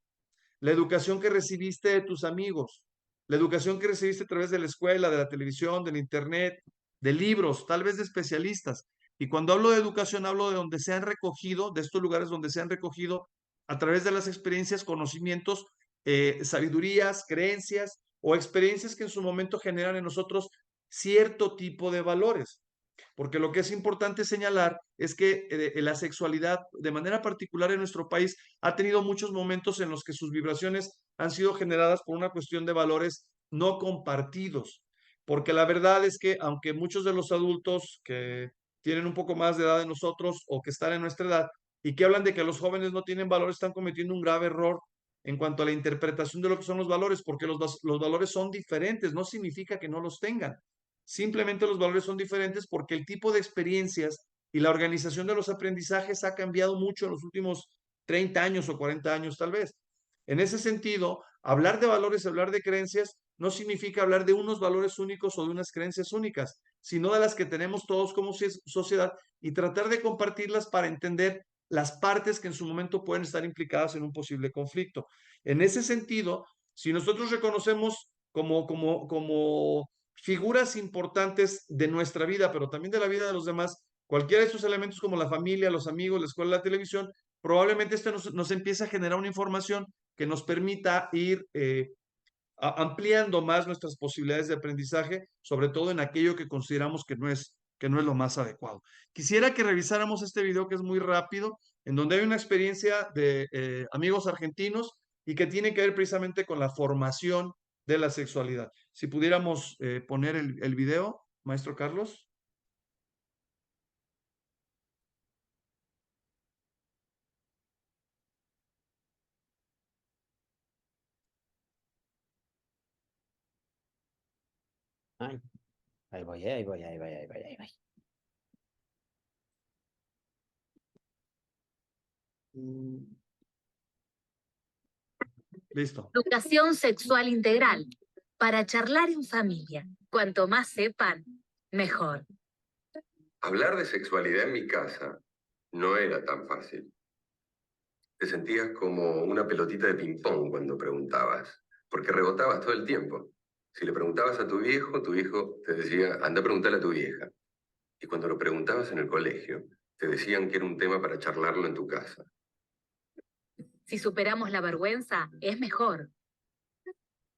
la educación que recibiste de tus amigos, la educación que recibiste a través de la escuela, de la televisión, del internet, de libros, tal vez de especialistas. Y cuando hablo de educación, hablo de donde se han recogido, de estos lugares donde se han recogido a través de las experiencias, conocimientos, sabidurías, creencias o experiencias que en su momento generan en nosotros cierto tipo de valores. Porque lo que es importante señalar es que la sexualidad, de manera particular en nuestro país, ha tenido muchos momentos en los que sus vibraciones han sido generadas por una cuestión de valores no compartidos. Porque la verdad es que aunque muchos de los adultos que tienen un poco más de edad de nosotros o que están en nuestra edad y que hablan de que los jóvenes no tienen valores, están cometiendo un grave error en cuanto a la interpretación de lo que son los valores, porque los valores son diferentes, no significa que no los tengan. Simplemente los valores son diferentes porque el tipo de experiencias y la organización de los aprendizajes ha cambiado mucho en los últimos 30 años o 40 años tal vez. En ese sentido, hablar de valores, hablar de creencias, no significa hablar de unos valores únicos o de unas creencias únicas, sino de las que tenemos todos como sociedad y tratar de compartirlas para entender las partes que en su momento pueden estar implicadas en un posible conflicto. En ese sentido, si nosotros reconocemos como figuras importantes de nuestra vida, pero también de la vida de los demás, cualquiera de estos elementos como la familia, los amigos, la escuela, la televisión, probablemente esto nos empieza a generar una información que nos permita ir ampliando más nuestras posibilidades de aprendizaje, sobre todo en aquello que consideramos que no es que no es lo más adecuado. Quisiera que revisáramos este video que es muy rápido, en donde hay una experiencia de amigos argentinos y que tiene que ver precisamente con la formación de la sexualidad. Si pudiéramos poner el video, maestro Carlos. Ay, ahí voy, ahí voy. Listo. Educación sexual integral, para charlar en familia. Cuanto más sepan, mejor. Hablar de sexualidad en mi casa no era tan fácil. Te sentías como una pelotita de ping-pong cuando preguntabas, porque rebotabas todo el tiempo. Si le preguntabas a tu viejo te decía, anda a preguntarle a tu vieja. Y cuando lo preguntabas en el colegio, te decían que era un tema para charlarlo en tu casa. Si superamos la vergüenza, es mejor.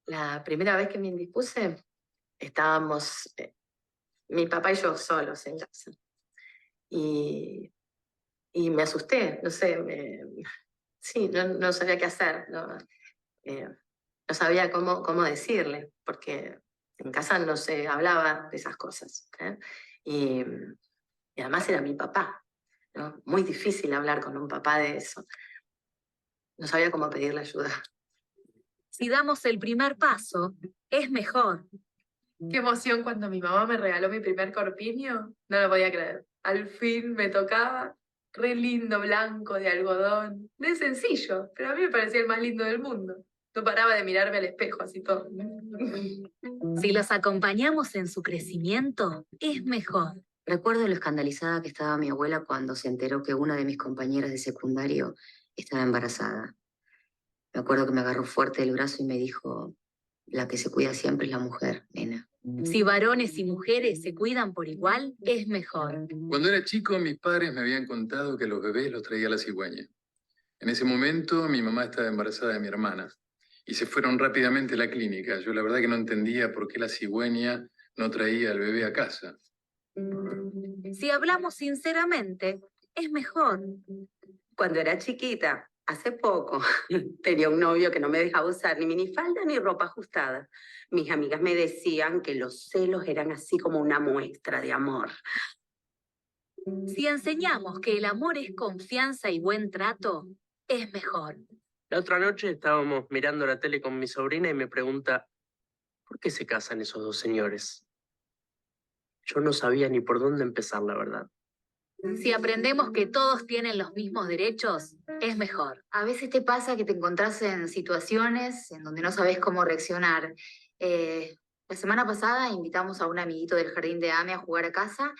La primera vez que me indispuse, estábamos mi papá y yo solos en casa. Y me asusté, no sé, sí, no sabía qué hacer, no sabía cómo decirle, porque en casa no se hablaba de esas cosas. Y además era mi papá, ¿no? Muy difícil hablar con un papá de eso. No sabía cómo pedirle ayuda. Si damos el primer paso, es mejor. Qué emoción cuando mi mamá me regaló mi primer corpiño. No lo podía creer. Al fin me tocaba. Re lindo, blanco, de algodón. De sencillo, pero a mí me parecía el más lindo del mundo. No paraba de mirarme al espejo así todo. Si los acompañamos en su crecimiento, es mejor. Recuerdo lo escandalizada que estaba mi abuela cuando se enteró que una de mis compañeras de secundario estaba embarazada. Me acuerdo que me agarró fuerte del brazo y me dijo, la que se cuida siempre es la mujer, nena. Si varones y mujeres se cuidan por igual, es mejor. Cuando era chico, mis padres me habían contado que los bebés los traía la cigüeña. En ese momento, mi mamá estaba embarazada de mi hermana y se fueron rápidamente a la clínica. Yo la verdad que no entendía por qué la cigüeña no traía al bebé a casa. Si hablamos sinceramente, es mejor. Cuando era chiquita, hace poco, tenía un novio que no me dejaba usar ni minifalda ni ropa ajustada. Mis amigas me decían que los celos eran así como una muestra de amor. Si enseñamos que el amor es confianza y buen trato, es mejor. La otra noche estábamos mirando la tele con mi sobrina y me pregunta, ¿por qué se casan esos dos señores? Yo no sabía ni por dónde empezar, la verdad. Si aprendemos que todos tienen los mismos derechos, es mejor. A veces te pasa que te encontrás en situaciones en donde no sabes cómo reaccionar. La semana pasada invitamos a un amiguito del jardín de AME a jugar a casa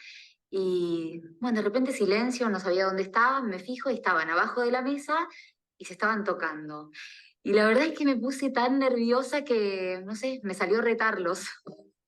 y, bueno, de repente silencio, no sabía dónde estaban, me fijo y estaban abajo de la mesa y se estaban tocando. Y la verdad es que me puse tan nerviosa que, no sé, me salió retarlos.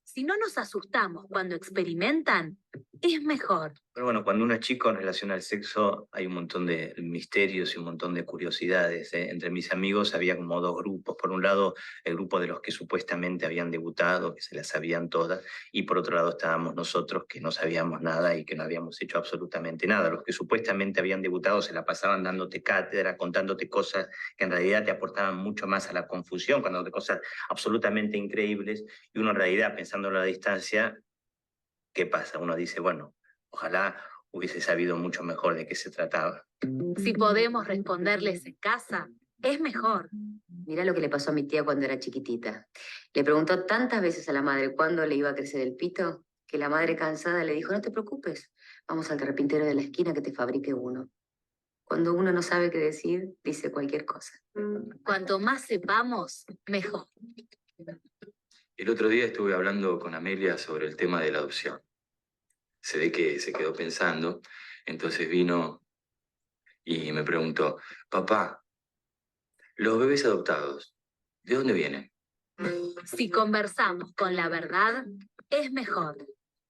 Si no nos asustamos cuando experimentan, es mejor. Pero bueno, cuando uno es chico en relación al sexo hay un montón de misterios y un montón de curiosidades. Entre mis amigos había como dos grupos. Por un lado, el grupo de los que supuestamente habían debutado, que se las sabían todas, y por otro lado estábamos nosotros que no sabíamos nada y que no habíamos hecho absolutamente nada. Los que supuestamente habían debutado se la pasaban dándote cátedra, contándote cosas que en realidad te aportaban mucho más a la confusión, contándote cosas absolutamente increíbles, y uno en realidad, pensándolo a la distancia, ¿qué pasa? Uno dice, bueno, ojalá hubiese sabido mucho mejor de qué se trataba. Si podemos responderles en casa, es mejor. Mirá lo que le pasó a mi tía cuando era chiquitita. Le preguntó tantas veces a la madre cuándo le iba a crecer el pito, que la madre cansada le dijo, no te preocupes, vamos al carpintero de la esquina que te fabrique uno. Cuando uno no sabe qué decir, dice cualquier cosa. Cuanto más sepamos, mejor. El otro día estuve hablando con Amelia sobre el tema de la adopción. Se ve que se quedó pensando, entonces vino y me preguntó, papá, los bebés adoptados, ¿de dónde vienen? Si conversamos con la verdad, es mejor.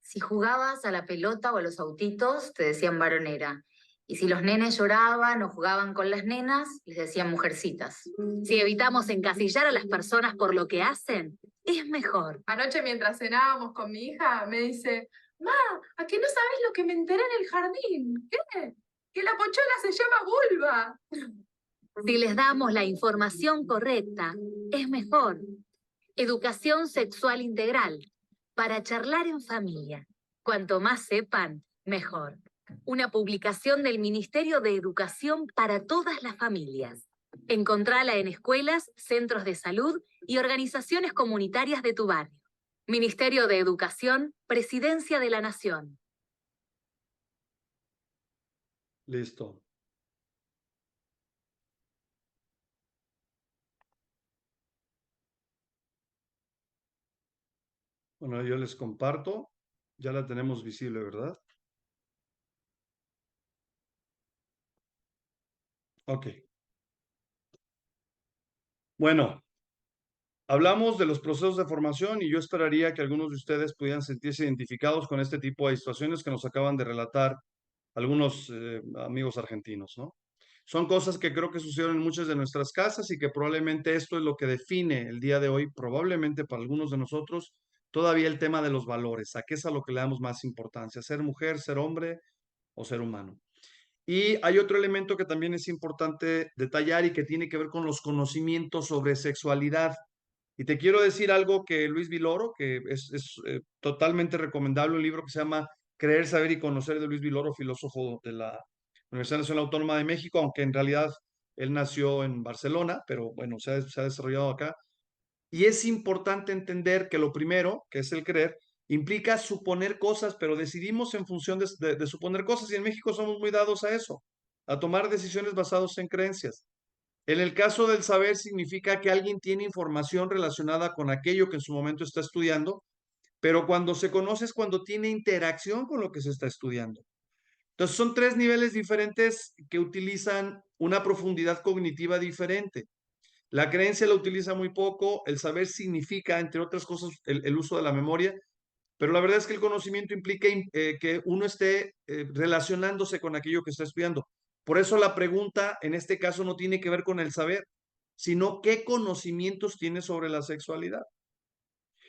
Si jugabas a la pelota o a los autitos, te decían varonera. Y si los nenes lloraban o jugaban con las nenas, les decían mujercitas. Si evitamos encasillar a las personas por lo que hacen, es mejor. Anoche mientras cenábamos con mi hija, me dice, Ma, ¿a que no sabes lo que me enteré en el jardín? ¿Qué? Que la pochola se llama vulva. Si les damos la información correcta, es mejor. Educación sexual integral, para charlar en familia. Cuanto más sepan, mejor. Una publicación del Ministerio de Educación para todas las familias. Encontrala en escuelas, centros de salud y organizaciones comunitarias de tu barrio. Ministerio de Educación, Presidencia de la Nación. Listo. Bueno, yo les comparto. Ya la tenemos visible, ¿verdad? Ok. Bueno, hablamos de los procesos de formación y yo esperaría que algunos de ustedes pudieran sentirse identificados con este tipo de situaciones que nos acaban de relatar algunos amigos argentinos, ¿no? Son cosas que creo que sucedieron en muchas de nuestras casas y que probablemente esto es lo que define el día de hoy, probablemente para algunos de nosotros, todavía el tema de los valores, a qué es a lo que le damos más importancia, ser mujer, ser hombre o ser humano. Y hay otro elemento que también es importante detallar y que tiene que ver con los conocimientos sobre sexualidad. Y te quiero decir algo que Luis Viloro, que es totalmente recomendable, un libro que se llama Creer, Saber y Conocer de Luis Viloro, filósofo de la Universidad Nacional Autónoma de México, aunque en realidad él nació en Barcelona, pero bueno, se ha desarrollado acá. Y es importante entender que lo primero, que es el creer, implica suponer cosas, pero decidimos en función de suponer cosas y en México somos muy dados a eso, a tomar decisiones basadas en creencias. En el caso del saber significa que alguien tiene información relacionada con aquello que en su momento está estudiando, pero cuando se conoce es cuando tiene interacción con lo que se está estudiando. Entonces son tres niveles diferentes que utilizan una profundidad cognitiva diferente. La creencia la utiliza muy poco, el saber significa, entre otras cosas, el uso de la memoria, pero la verdad es que el conocimiento implica que uno esté relacionándose con aquello que está estudiando. Por eso la pregunta en este caso no tiene que ver con el saber, sino qué conocimientos tienes sobre la sexualidad.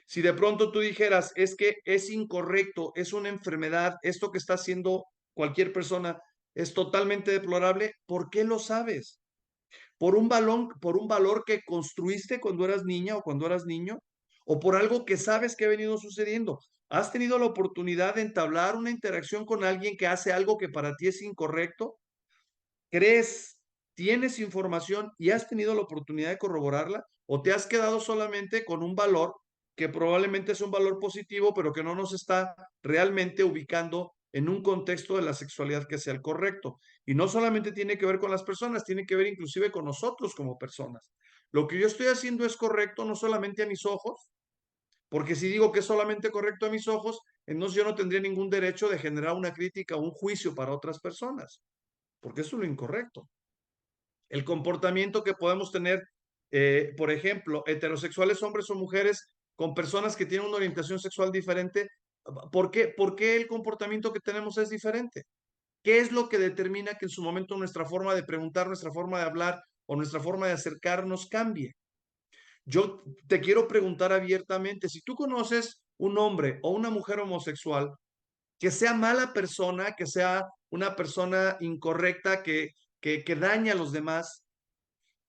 Si de pronto tú dijeras, es que es incorrecto, es una enfermedad, esto que está haciendo cualquier persona es totalmente deplorable, ¿por qué lo sabes? ¿Por un valor que construiste cuando eras niña o cuando eras niño? ¿O por algo que sabes que ha venido sucediendo? ¿Has tenido la oportunidad de entablar una interacción con alguien que hace algo que para ti es incorrecto? ¿Crees, tienes información y has tenido la oportunidad de corroborarla? ¿O te has quedado solamente con un valor que probablemente es un valor positivo, pero que no nos está realmente ubicando en un contexto de la sexualidad que sea el correcto? Y no solamente tiene que ver con las personas, tiene que ver inclusive con nosotros como personas. Lo que yo estoy haciendo es correcto no solamente a mis ojos, porque si digo que es solamente correcto a mis ojos, entonces yo no tendría ningún derecho de generar una crítica o un juicio para otras personas, porque eso es lo incorrecto. El comportamiento que podemos tener, por ejemplo, heterosexuales, hombres o mujeres, con personas que tienen una orientación sexual diferente, ¿por qué el comportamiento que tenemos es diferente? ¿Qué es lo que determina que en su momento nuestra forma de preguntar, nuestra forma de hablar o nuestra forma de acercarnos cambie? Yo te quiero preguntar abiertamente, si tú conoces un hombre o una mujer homosexual que sea mala persona, que sea una persona incorrecta, que daña a los demás,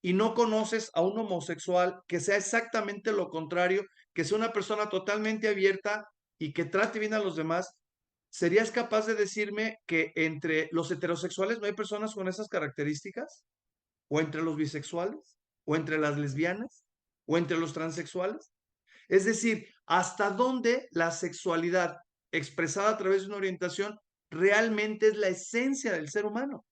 y no conoces a un homosexual que sea exactamente lo contrario, que sea una persona totalmente abierta y que trate bien a los demás, ¿serías capaz de decirme que entre los heterosexuales no hay personas con esas características? ¿O entre los bisexuales? ¿O entre las lesbianas? ¿O entre los transexuales? Es decir, ¿hasta dónde la sexualidad expresada a través de una orientación realmente es la esencia del ser humano?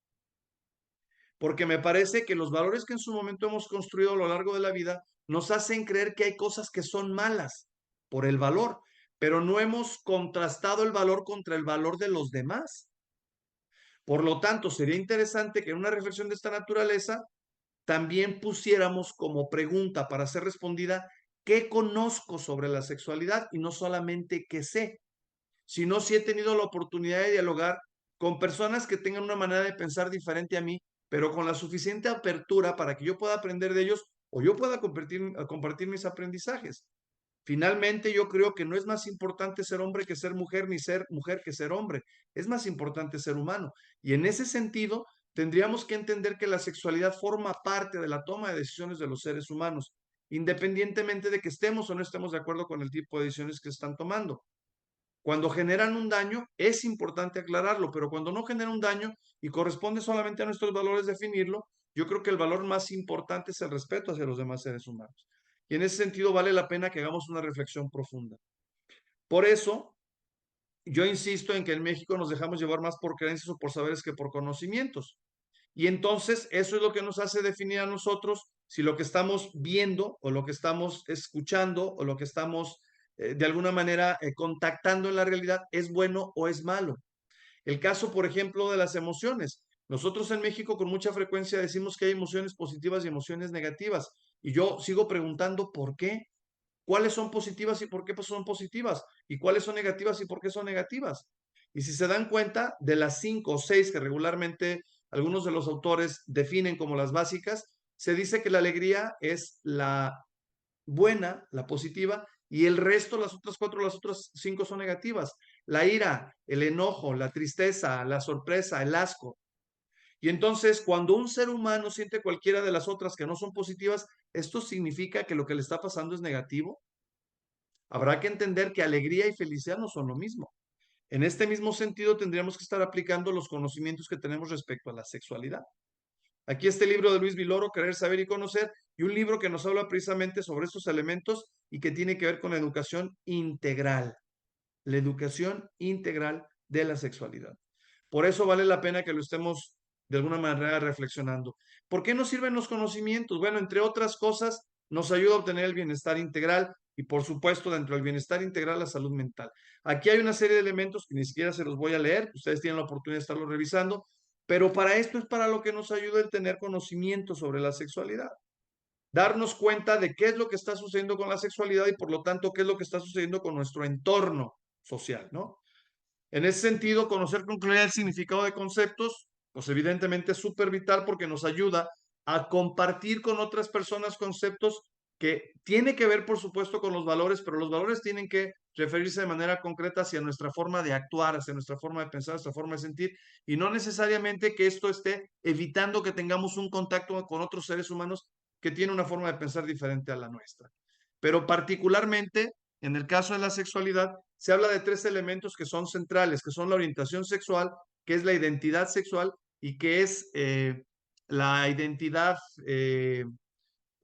Porque me parece que los valores que en su momento hemos construido a lo largo de la vida nos hacen creer que hay cosas que son malas por el valor, pero no hemos contrastado el valor contra el valor de los demás. Por lo tanto, sería interesante que en una reflexión de esta naturaleza también pusiéramos como pregunta para ser respondida, ¿qué conozco sobre la sexualidad? Y no solamente qué sé, sino si he tenido la oportunidad de dialogar con personas que tengan una manera de pensar diferente a mí, pero con la suficiente apertura para que yo pueda aprender de ellos o yo pueda compartir mis aprendizajes. Finalmente, yo creo que no es más importante ser hombre que ser mujer, ni ser mujer que ser hombre. Es más importante ser humano. Y en ese sentido, tendríamos que entender que la sexualidad forma parte de la toma de decisiones de los seres humanos, independientemente de que estemos o no estemos de acuerdo con el tipo de decisiones que están tomando. Cuando generan un daño, es importante aclararlo, pero cuando no genera un daño y corresponde solamente a nuestros valores definirlo, yo creo que el valor más importante es el respeto hacia los demás seres humanos. Y en ese sentido vale la pena que hagamos una reflexión profunda. Por eso, yo insisto en que en México nos dejamos llevar más por creencias o por saberes que por conocimientos. Y entonces eso es lo que nos hace definir a nosotros si lo que estamos viendo o lo que estamos escuchando o lo que estamos de alguna manera contactando en la realidad es bueno o es malo. El caso, por ejemplo, de las emociones. Nosotros en México con mucha frecuencia decimos que hay emociones positivas y emociones negativas. Y yo sigo preguntando por qué. ¿Cuáles son positivas y por qué son positivas? ¿Y cuáles son negativas y por qué son negativas? Y si se dan cuenta, de las 5 o 6 que regularmente algunos de los autores definen como las básicas, se dice que la alegría es la buena, la positiva, y el resto, las otras 4, las otras 5 son negativas. La ira, el enojo, la tristeza, la sorpresa, el asco. Y entonces, cuando un ser humano siente cualquiera de las otras que no son positivas, ¿esto significa que lo que le está pasando es negativo? Habrá que entender que alegría y felicidad no son lo mismo. En este mismo sentido, tendríamos que estar aplicando los conocimientos que tenemos respecto a la sexualidad. Aquí está el libro de Luis Viloro, Querer, Saber y Conocer, y un libro que nos habla precisamente sobre estos elementos y que tiene que ver con la educación integral. La educación integral de la sexualidad. Por eso vale la pena que lo estemos de alguna manera reflexionando. ¿Por qué nos sirven los conocimientos? Bueno, entre otras cosas, nos ayuda a obtener el bienestar integral y, por supuesto, dentro del bienestar integral, la salud mental. Aquí hay una serie de elementos que ni siquiera se los voy a leer, ustedes tienen la oportunidad de estarlos revisando, pero para esto es para lo que nos ayuda el tener conocimiento sobre la sexualidad. Darnos cuenta de qué es lo que está sucediendo con la sexualidad y, por lo tanto, qué es lo que está sucediendo con nuestro entorno social, ¿no? En ese sentido, conocer con claridad el significado de conceptos, pues evidentemente es súper vital porque nos ayuda a compartir con otras personas conceptos que tiene que ver, por supuesto, con los valores, pero los valores tienen que referirse de manera concreta hacia nuestra forma de actuar, hacia nuestra forma de pensar, nuestra forma de sentir, y no necesariamente que esto esté evitando que tengamos un contacto con otros seres humanos que tienen una forma de pensar diferente a la nuestra. Pero particularmente, en el caso de la sexualidad, se habla de 3 elementos que son centrales, que son la orientación sexual, que es la identidad sexual y que es la identidad,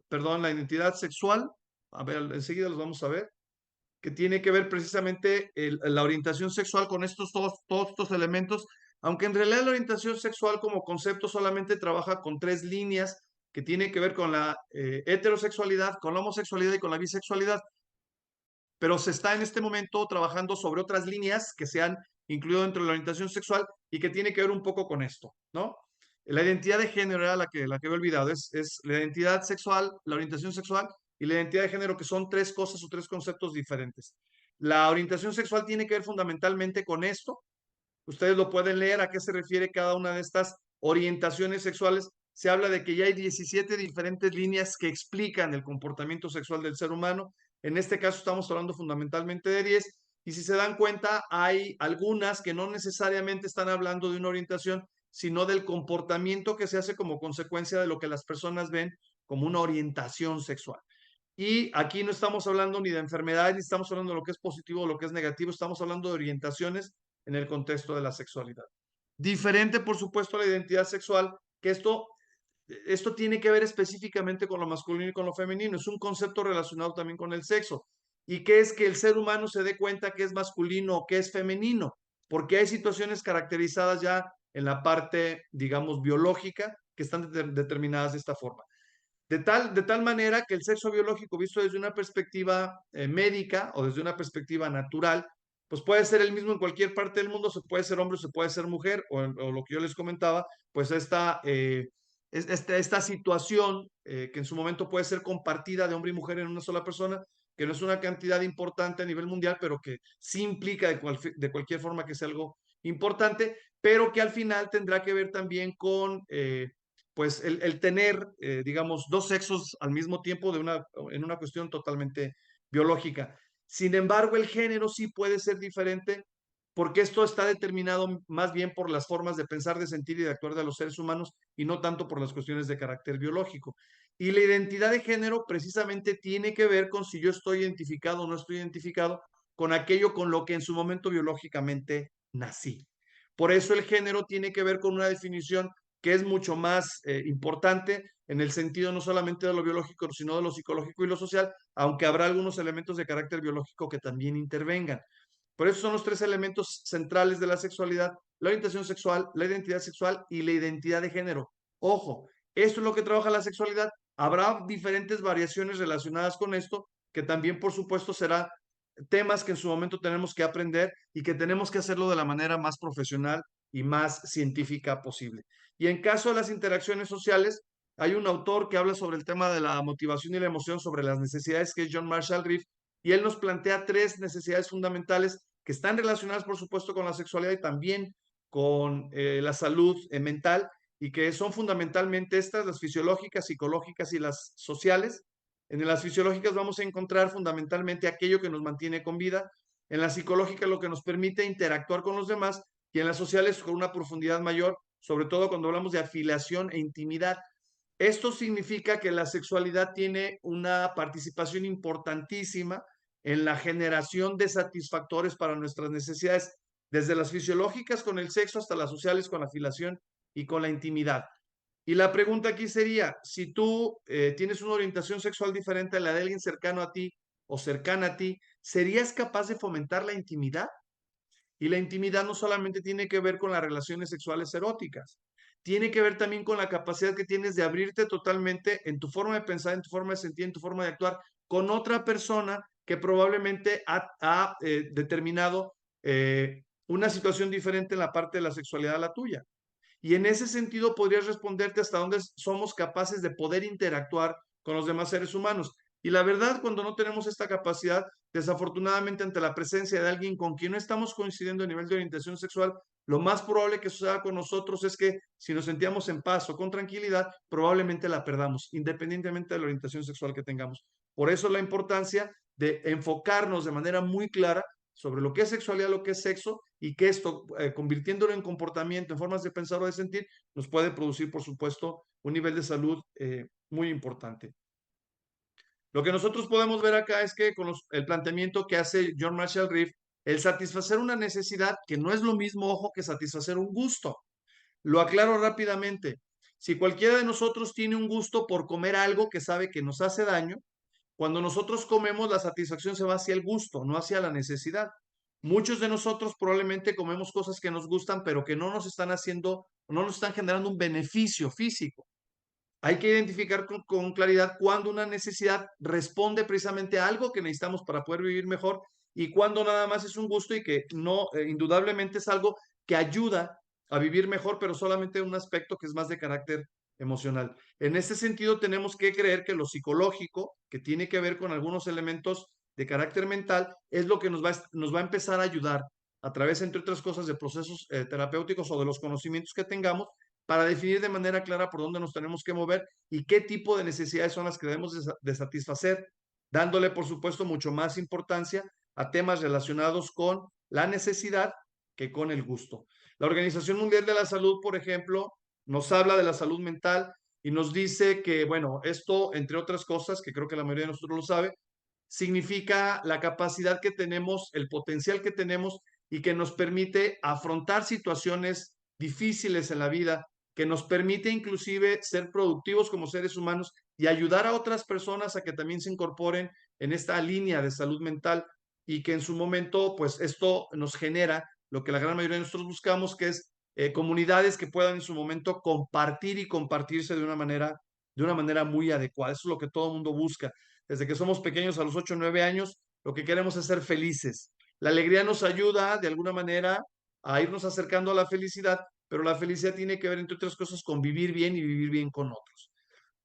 la identidad sexual. A ver, enseguida los vamos a ver, que tiene que ver precisamente la orientación sexual con todos estos elementos, aunque en realidad la orientación sexual como concepto solamente trabaja con 3 líneas que tiene que ver con la heterosexualidad, con la homosexualidad y con la bisexualidad, pero se está en este momento trabajando sobre otras líneas que se han incluido dentro de la orientación sexual y que tiene que ver un poco con esto, ¿no? La identidad de género era la que he olvidado, es la identidad sexual, la orientación sexual y la identidad de género, que son 3 cosas o 3 conceptos diferentes. La orientación sexual tiene que ver fundamentalmente con esto. Ustedes lo pueden leer a qué se refiere cada una de estas orientaciones sexuales. Se habla de que ya hay 17 diferentes líneas que explican el comportamiento sexual del ser humano. En este caso estamos hablando fundamentalmente de 10. Y si se dan cuenta, hay algunas que no necesariamente están hablando de una orientación, sino del comportamiento que se hace como consecuencia de lo que las personas ven como una orientación sexual. Y aquí no estamos hablando ni de enfermedades, ni estamos hablando de lo que es positivo o lo que es negativo, estamos hablando de orientaciones en el contexto de la sexualidad. Diferente, por supuesto, a la identidad sexual, que esto tiene que ver específicamente con lo masculino y con lo femenino. Es un concepto relacionado también con el sexo. Y que es que el ser humano se dé cuenta que es masculino o que es femenino, porque hay situaciones caracterizadas ya en la parte, digamos, biológica, que están determinadas de esta forma. De tal manera que el sexo biológico, visto desde una perspectiva médica o desde una perspectiva natural, pues puede ser el mismo en cualquier parte del mundo, se puede ser hombre, se puede ser mujer, o lo que yo les comentaba, pues esta situación que en su momento puede ser compartida de hombre y mujer en una sola persona, que no es una cantidad importante a nivel mundial, pero que sí implica de cualquier forma que sea algo importante, pero que al final tendrá que ver también con pues el tener, digamos, 2 sexos al mismo tiempo en una cuestión totalmente biológica. Sin embargo, el género sí puede ser diferente porque esto está determinado más bien por las formas de pensar, de sentir y de actuar de los seres humanos y no tanto por las cuestiones de carácter biológico. Y la identidad de género precisamente tiene que ver con si yo estoy identificado o no estoy identificado con aquello con lo que en su momento biológicamente nací. Por eso el género tiene que ver con una definición que es mucho más importante en el sentido no solamente de lo biológico, sino de lo psicológico y lo social, aunque habrá algunos elementos de carácter biológico que también intervengan. Por eso son los tres elementos centrales de la sexualidad: la orientación sexual, la identidad sexual y la identidad de género. Ojo, esto es lo que trabaja la sexualidad. Habrá diferentes variaciones relacionadas con esto, que también, por supuesto, será temas que en su momento tenemos que aprender y que tenemos que hacerlo de la manera más profesional y más científica posible. Y en caso de las interacciones sociales, hay un autor que habla sobre el tema de la motivación y la emoción, sobre las necesidades, que es John Marshall Reeve, y él nos plantea tres necesidades fundamentales que están relacionadas, por supuesto, con la sexualidad y también con la salud mental, y que son fundamentalmente estas: las fisiológicas, psicológicas y las sociales. En las fisiológicas vamos a encontrar fundamentalmente aquello que nos mantiene con vida, en la psicológica lo que nos permite interactuar con los demás, y en las sociales con una profundidad mayor, sobre todo cuando hablamos de afiliación e intimidad. Esto significa que la sexualidad tiene una participación importantísima en la generación de satisfactores para nuestras necesidades, desde las fisiológicas con el sexo hasta las sociales con la afiliación y con la intimidad. Y la pregunta aquí sería: si tú tienes una orientación sexual diferente a la de alguien cercano a ti o cercana a ti, ¿serías capaz de fomentar la intimidad? Y la intimidad no solamente tiene que ver con las relaciones sexuales eróticas, tiene que ver también con la capacidad que tienes de abrirte totalmente en tu forma de pensar, en tu forma de sentir, en tu forma de actuar con otra persona que probablemente ha determinado una situación diferente en la parte de la sexualidad a la tuya. Y en ese sentido podrías responderte hasta dónde somos capaces de poder interactuar con los demás seres humanos. Y la verdad, cuando no tenemos esta capacidad, desafortunadamente, ante la presencia de alguien con quien no estamos coincidiendo a nivel de orientación sexual, lo más probable que suceda con nosotros es que, si nos sentíamos en paz o con tranquilidad, probablemente la perdamos, independientemente de la orientación sexual que tengamos. Por eso la importancia de enfocarnos de manera muy clara sobre lo que es sexualidad, lo que es sexo, y que esto, convirtiéndolo en comportamiento, en formas de pensar o de sentir, nos puede producir, por supuesto, un nivel de salud muy importante. Lo que nosotros podemos ver acá es que con el planteamiento que hace John Marshall Reeve, el satisfacer una necesidad, que no es lo mismo, ojo, que satisfacer un gusto. Lo aclaro rápidamente. Si cualquiera de nosotros tiene un gusto por comer algo que sabe que nos hace daño, cuando nosotros comemos, la satisfacción se va hacia el gusto, no hacia la necesidad. Muchos de nosotros probablemente comemos cosas que nos gustan, pero que no nos están haciendo, no nos están generando un beneficio físico. Hay que identificar con claridad cuándo una necesidad responde precisamente a algo que necesitamos para poder vivir mejor, y cuándo nada más es un gusto y que no, indudablemente es algo que ayuda a vivir mejor, pero solamente un aspecto que es más de carácter emocional. En ese sentido, tenemos que creer que lo psicológico, que tiene que ver con algunos elementos de carácter mental, es lo que nos va a empezar a ayudar a través, entre otras cosas, de procesos terapéuticos o de los conocimientos que tengamos, para definir de manera clara por dónde nos tenemos que mover y qué tipo de necesidades son las que debemos de satisfacer, dándole, por supuesto, mucho más importancia a temas relacionados con la necesidad que con el gusto. La Organización Mundial de la Salud, por ejemplo, nos habla de la salud mental y nos dice que, bueno, esto, entre otras cosas, que creo que la mayoría de nosotros lo sabe, significa la capacidad que tenemos, el potencial que tenemos y que nos permite afrontar situaciones difíciles en la vida, que nos permite inclusive ser productivos como seres humanos y ayudar a otras personas a que también se incorporen en esta línea de salud mental, y que en su momento, pues esto nos genera lo que la gran mayoría de nosotros buscamos, que es comunidades que puedan en su momento compartir y compartirse de una manera muy adecuada. Eso es lo que todo el mundo busca. Desde que somos pequeños, a los 8 o 9 años, lo que queremos es ser felices. La alegría nos ayuda de alguna manera a irnos acercando a la felicidad, pero la felicidad tiene que ver, entre otras cosas, con vivir bien y vivir bien con otros.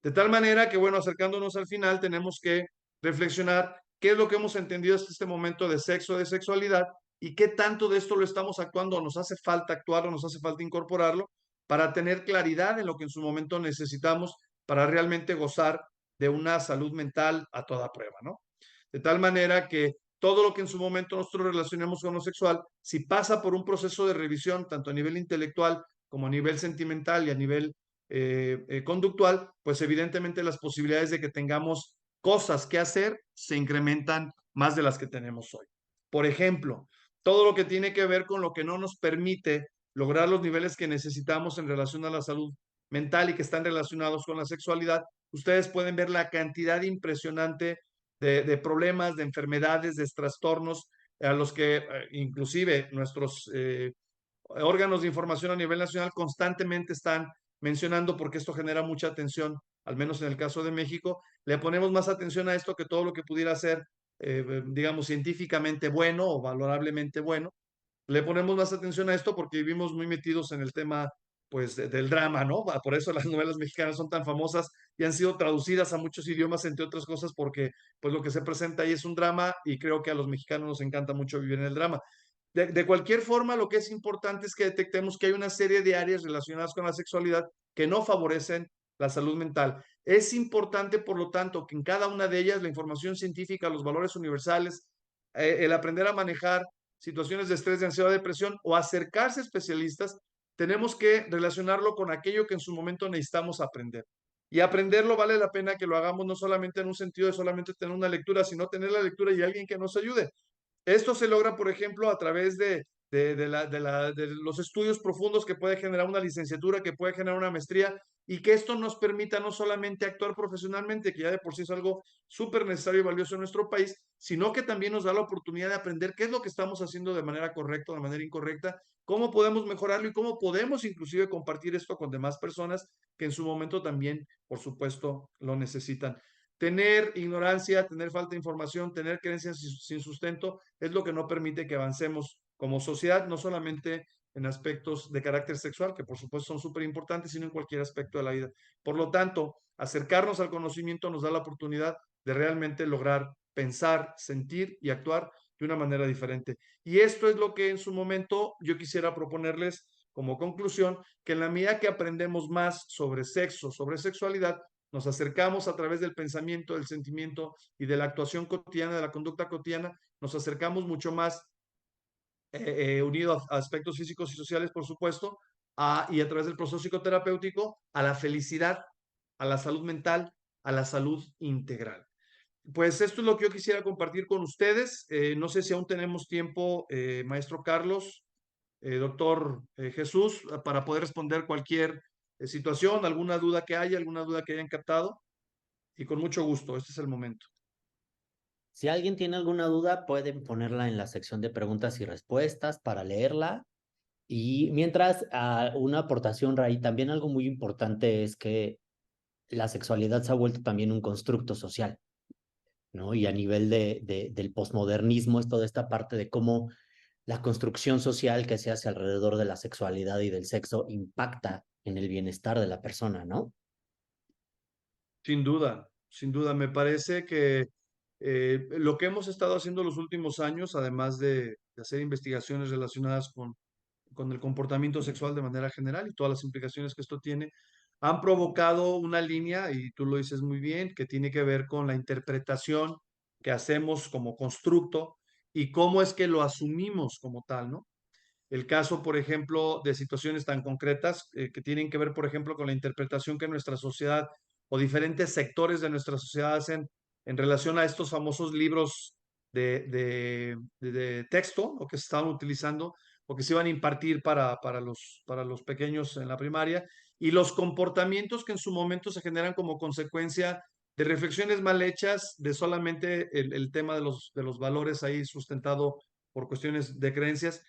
De tal manera que, bueno, acercándonos al final, tenemos que reflexionar qué es lo que hemos entendido hasta este momento de sexo, de sexualidad, y qué tanto de esto lo estamos actuando, o nos hace falta actuarlo, nos hace falta incorporarlo, para tener claridad en lo que en su momento necesitamos para realmente gozar de una salud mental a toda prueba, ¿no? de tal manera que todo lo que en su momento nosotros relacionamos con lo sexual, si pasa por un proceso de revisión, tanto a nivel intelectual como a nivel sentimental y a nivel conductual, pues evidentemente las posibilidades de que tengamos cosas que hacer se incrementan más de las que tenemos hoy. Por ejemplo, todo lo que tiene que ver con lo que no nos permite lograr los niveles que necesitamos en relación a la salud mental y que están relacionados con la sexualidad, ustedes pueden ver la cantidad impresionante de problemas, de enfermedades, de trastornos a los que inclusive nuestros órganos de información a nivel nacional constantemente están mencionando, porque esto genera mucha atención, al menos en el caso de México. Le ponemos más atención a esto que todo lo que pudiera ser, digamos, científicamente bueno o valorablemente bueno. Le ponemos más atención a esto porque vivimos muy metidos en el tema, pues, del drama, ¿no? Por eso las novelas mexicanas son tan famosas y han sido traducidas a muchos idiomas, entre otras cosas, porque, pues, lo que se presenta ahí es un drama y creo que a los mexicanos nos encanta mucho vivir en el drama. De cualquier forma, lo que es importante es que detectemos que hay una serie de áreas relacionadas con la sexualidad que no favorecen la salud mental. Es importante, por lo tanto, que en cada una de ellas la información científica, los valores universales, el aprender a manejar situaciones de estrés, de ansiedad, de depresión o acercarse a especialistas, tenemos que relacionarlo con aquello que en su momento necesitamos aprender. Y aprenderlo vale la pena que lo hagamos no solamente en un sentido de solamente tener una lectura, sino tener la lectura y alguien que nos ayude. Esto se logra, por ejemplo, a través de los estudios profundos que puede generar una licenciatura, que puede generar una maestría, y que esto nos permita no solamente actuar profesionalmente, que ya de por sí es algo súper necesario y valioso en nuestro país, sino que también nos da la oportunidad de aprender qué es lo que estamos haciendo de manera correcta o de manera incorrecta, cómo podemos mejorarlo y cómo podemos inclusive compartir esto con demás personas que en su momento también, por supuesto, lo necesitan. Tener ignorancia, tener falta de información, tener creencias sin sustento es lo que no permite que avancemos como sociedad, no solamente en aspectos de carácter sexual, que por supuesto son súper importantes, sino en cualquier aspecto de la vida. Por lo tanto, acercarnos al conocimiento nos da la oportunidad de realmente lograr pensar, sentir y actuar de una manera diferente. Y esto es lo que en su momento yo quisiera proponerles como conclusión, que en la medida que aprendemos más sobre sexo, sobre sexualidad, nos acercamos a través del pensamiento, del sentimiento y de la actuación cotidiana, de la conducta cotidiana, nos acercamos mucho más unido a aspectos físicos y sociales, por supuesto, y a través del proceso psicoterapéutico, a la felicidad, a la salud mental, a la salud integral. Pues esto es lo que yo quisiera compartir con ustedes. No sé si aún tenemos tiempo, maestro Carlos, doctor Jesús, para poder responder cualquier situación, alguna duda que haya, alguna duda que hayan captado. Y con mucho gusto, este es el momento. Si alguien tiene alguna duda, pueden ponerla en la sección de preguntas y respuestas para leerla. Y mientras, una aportación, Ray, también algo muy importante es que la sexualidad se ha vuelto también un constructo social, ¿no? Y a nivel del posmodernismo es toda esta parte de cómo la construcción social que se hace alrededor de la sexualidad y del sexo impacta en el bienestar de la persona, ¿no? Sin duda, me parece que lo que hemos estado haciendo los últimos años, además de hacer investigaciones relacionadas con el comportamiento sexual de manera general y todas las implicaciones que esto tiene, han provocado una línea, y tú lo dices muy bien, que tiene que ver con la interpretación que hacemos como constructo y cómo es que lo asumimos como tal, ¿no? El caso, por ejemplo, de situaciones tan concretas que tienen que ver, por ejemplo, con la interpretación que nuestra sociedad o diferentes sectores de nuestra sociedad hacen en relación a estos famosos libros de texto o que se estaban utilizando o que se iban a impartir para los pequeños en la primaria y los comportamientos que en su momento se generan como consecuencia de reflexiones mal hechas, de solamente el tema de los valores ahí sustentado por cuestiones de creencias.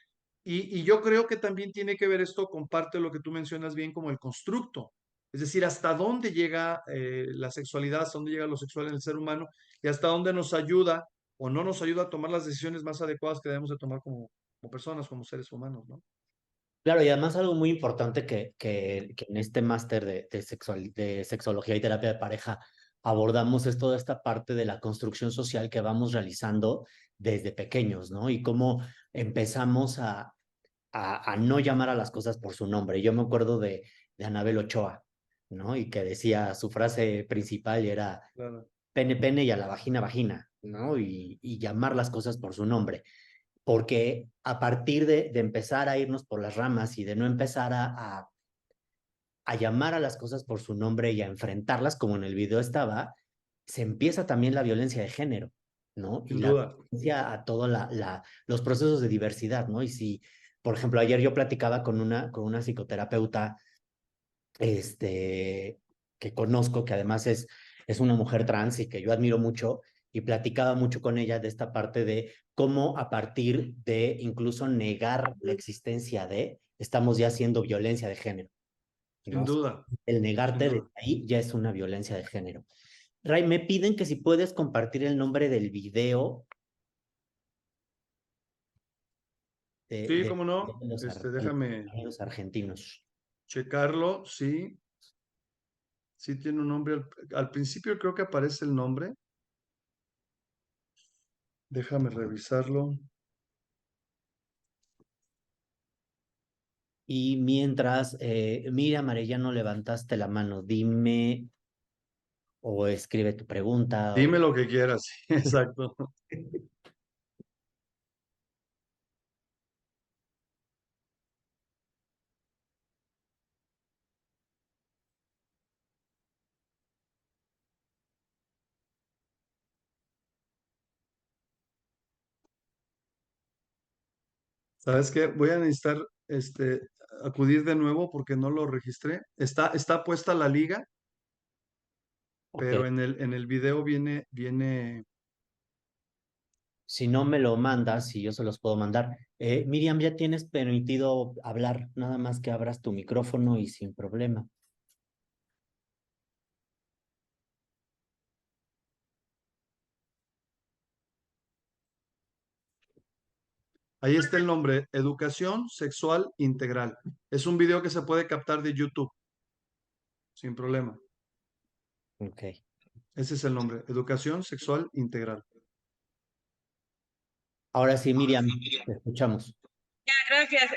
Y yo creo que también tiene que ver esto con parte de lo que tú mencionas bien como el constructo. Es decir, hasta dónde llega la sexualidad, hasta dónde llega lo sexual en el ser humano y hasta dónde nos ayuda o no nos ayuda a tomar las decisiones más adecuadas que debemos de tomar como personas, como seres humanos, ¿no? Claro, y además algo muy importante que en este máster de sexología y terapia de pareja abordamos es toda esta parte de la construcción social que vamos realizando desde pequeños, ¿no? Y cómo empezamos a no llamar a las cosas por su nombre. Yo me acuerdo de Anabel Ochoa, ¿no? Y que decía, su frase principal era Claro. pene, pene y a la vagina, vagina, ¿no? Y llamar las cosas por su nombre. Porque a partir de empezar a irnos por las ramas y de no empezar a llamar a las cosas por su nombre y a enfrentarlas, como en el video estaba, se empieza también la violencia de género, ¿no? Y Sin la duda. violencia a todos los procesos de diversidad, ¿no? Y si, por ejemplo, ayer yo platicaba con una psicoterapeuta, que conozco, que además es una mujer trans y que yo admiro mucho, y platicaba mucho con ella de esta parte de cómo a partir de incluso negar la existencia de, estamos ya haciendo violencia de género, Sin ¿no? duda. El Sin negarte de duda. ahí ya es una violencia de género. Ray, me piden que si puedes compartir el nombre del video Sí, cómo no. de Déjame los argentinos. checarlo. Sí, sí tiene un nombre. Al principio creo que aparece el nombre. Déjame revisarlo. Y mientras, Miriam Arellano, levantaste la mano, dime o escribe tu pregunta. Dime lo que quieras. Exacto. ¿Sabes qué? Voy a necesitar acudir de nuevo porque no lo registré. Está puesta la liga, pero Ok. en el video viene. Si no me lo mandas, si yo se los puedo mandar. Miriam, ya tienes permitido hablar, nada más que abras tu micrófono y sin problema. Ahí está el nombre, Educación Sexual Integral. Es un video que se puede captar de YouTube, sin problema. Ok. Ese es el nombre, Educación Sexual Integral. Ahora sí, Miriam, te escuchamos. Ya, gracias.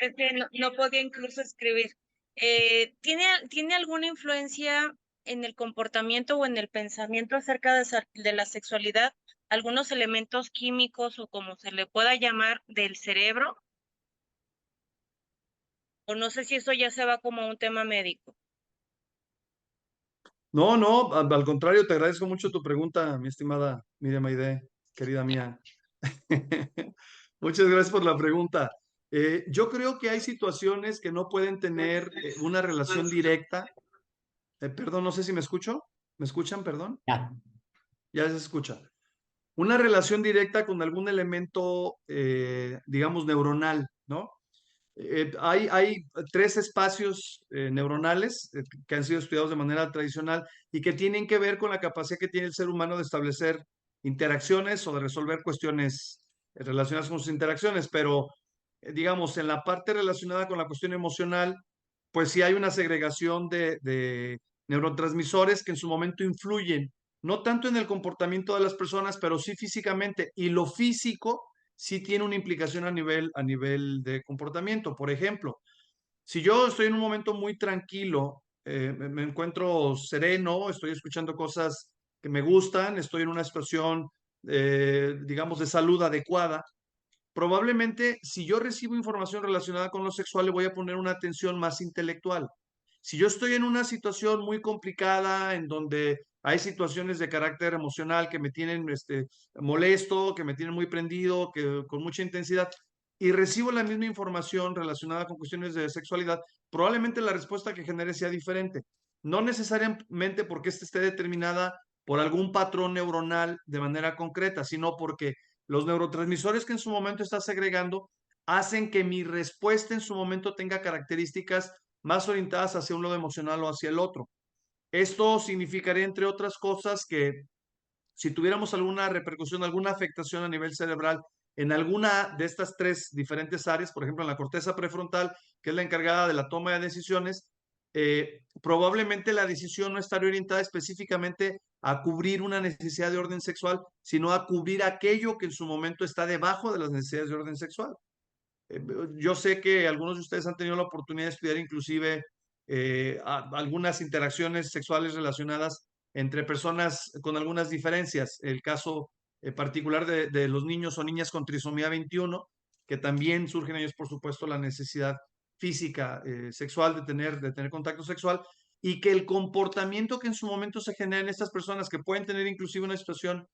No podía incluso escribir. ¿Tiene alguna influencia en el comportamiento o en el pensamiento acerca de la sexualidad? ¿Algunos elementos químicos o como se le pueda llamar del cerebro? O no sé si eso ya se va como un tema médico. No, no, al contrario, te agradezco mucho tu pregunta, mi estimada Miriam Aide, querida mía. Muchas gracias por la pregunta. Yo creo que hay situaciones que no pueden tener una relación directa. Perdón, no sé si me escucho. ¿Me escuchan, perdón? Ya. Ya se escucha. Una relación directa con algún elemento, digamos, neuronal, ¿no? Hay tres espacios neuronales que han sido estudiados de manera tradicional y que tienen que ver con la capacidad que tiene el ser humano de establecer interacciones o de resolver cuestiones relacionadas con sus interacciones, pero digamos, en la parte relacionada con la cuestión emocional, pues sí hay una segregación de neurotransmisores que en su momento influyen, no tanto en el comportamiento de las personas, pero sí físicamente, y lo físico sí tiene una implicación a nivel de comportamiento. Por ejemplo, si yo estoy en un momento muy tranquilo, me encuentro sereno, estoy escuchando cosas que me gustan, estoy en una situación, digamos, de salud adecuada, probablemente si yo recibo información relacionada con lo sexual, le voy a poner una atención más intelectual. Si yo estoy en una situación muy complicada, en donde hay situaciones de carácter emocional que me tienen molesto, que me tienen muy prendido, que con mucha intensidad, y recibo la misma información relacionada con cuestiones de sexualidad, probablemente la respuesta que genere sea diferente. No necesariamente porque esté determinada por algún patrón neuronal de manera concreta, sino porque los neurotransmisores que en su momento está segregando hacen que mi respuesta en su momento tenga características más orientadas hacia un lado emocional o hacia el otro. Esto significaría, entre otras cosas, que si tuviéramos alguna repercusión, alguna afectación a nivel cerebral en alguna de estas tres diferentes áreas, por ejemplo, en la corteza prefrontal, que es la encargada de la toma de decisiones, probablemente la decisión no estaría orientada específicamente a cubrir una necesidad de orden sexual, sino a cubrir aquello que en su momento está debajo de las necesidades de orden sexual. Yo sé que algunos de ustedes han tenido la oportunidad de estudiar inclusive algunas interacciones sexuales relacionadas entre personas con algunas diferencias. El caso particular de los niños o niñas con trisomía 21, que también surgen ellos, por supuesto, la necesidad física, sexual, de tener contacto sexual, y que el comportamiento que en su momento se genera en estas personas, que pueden tener inclusive una situación,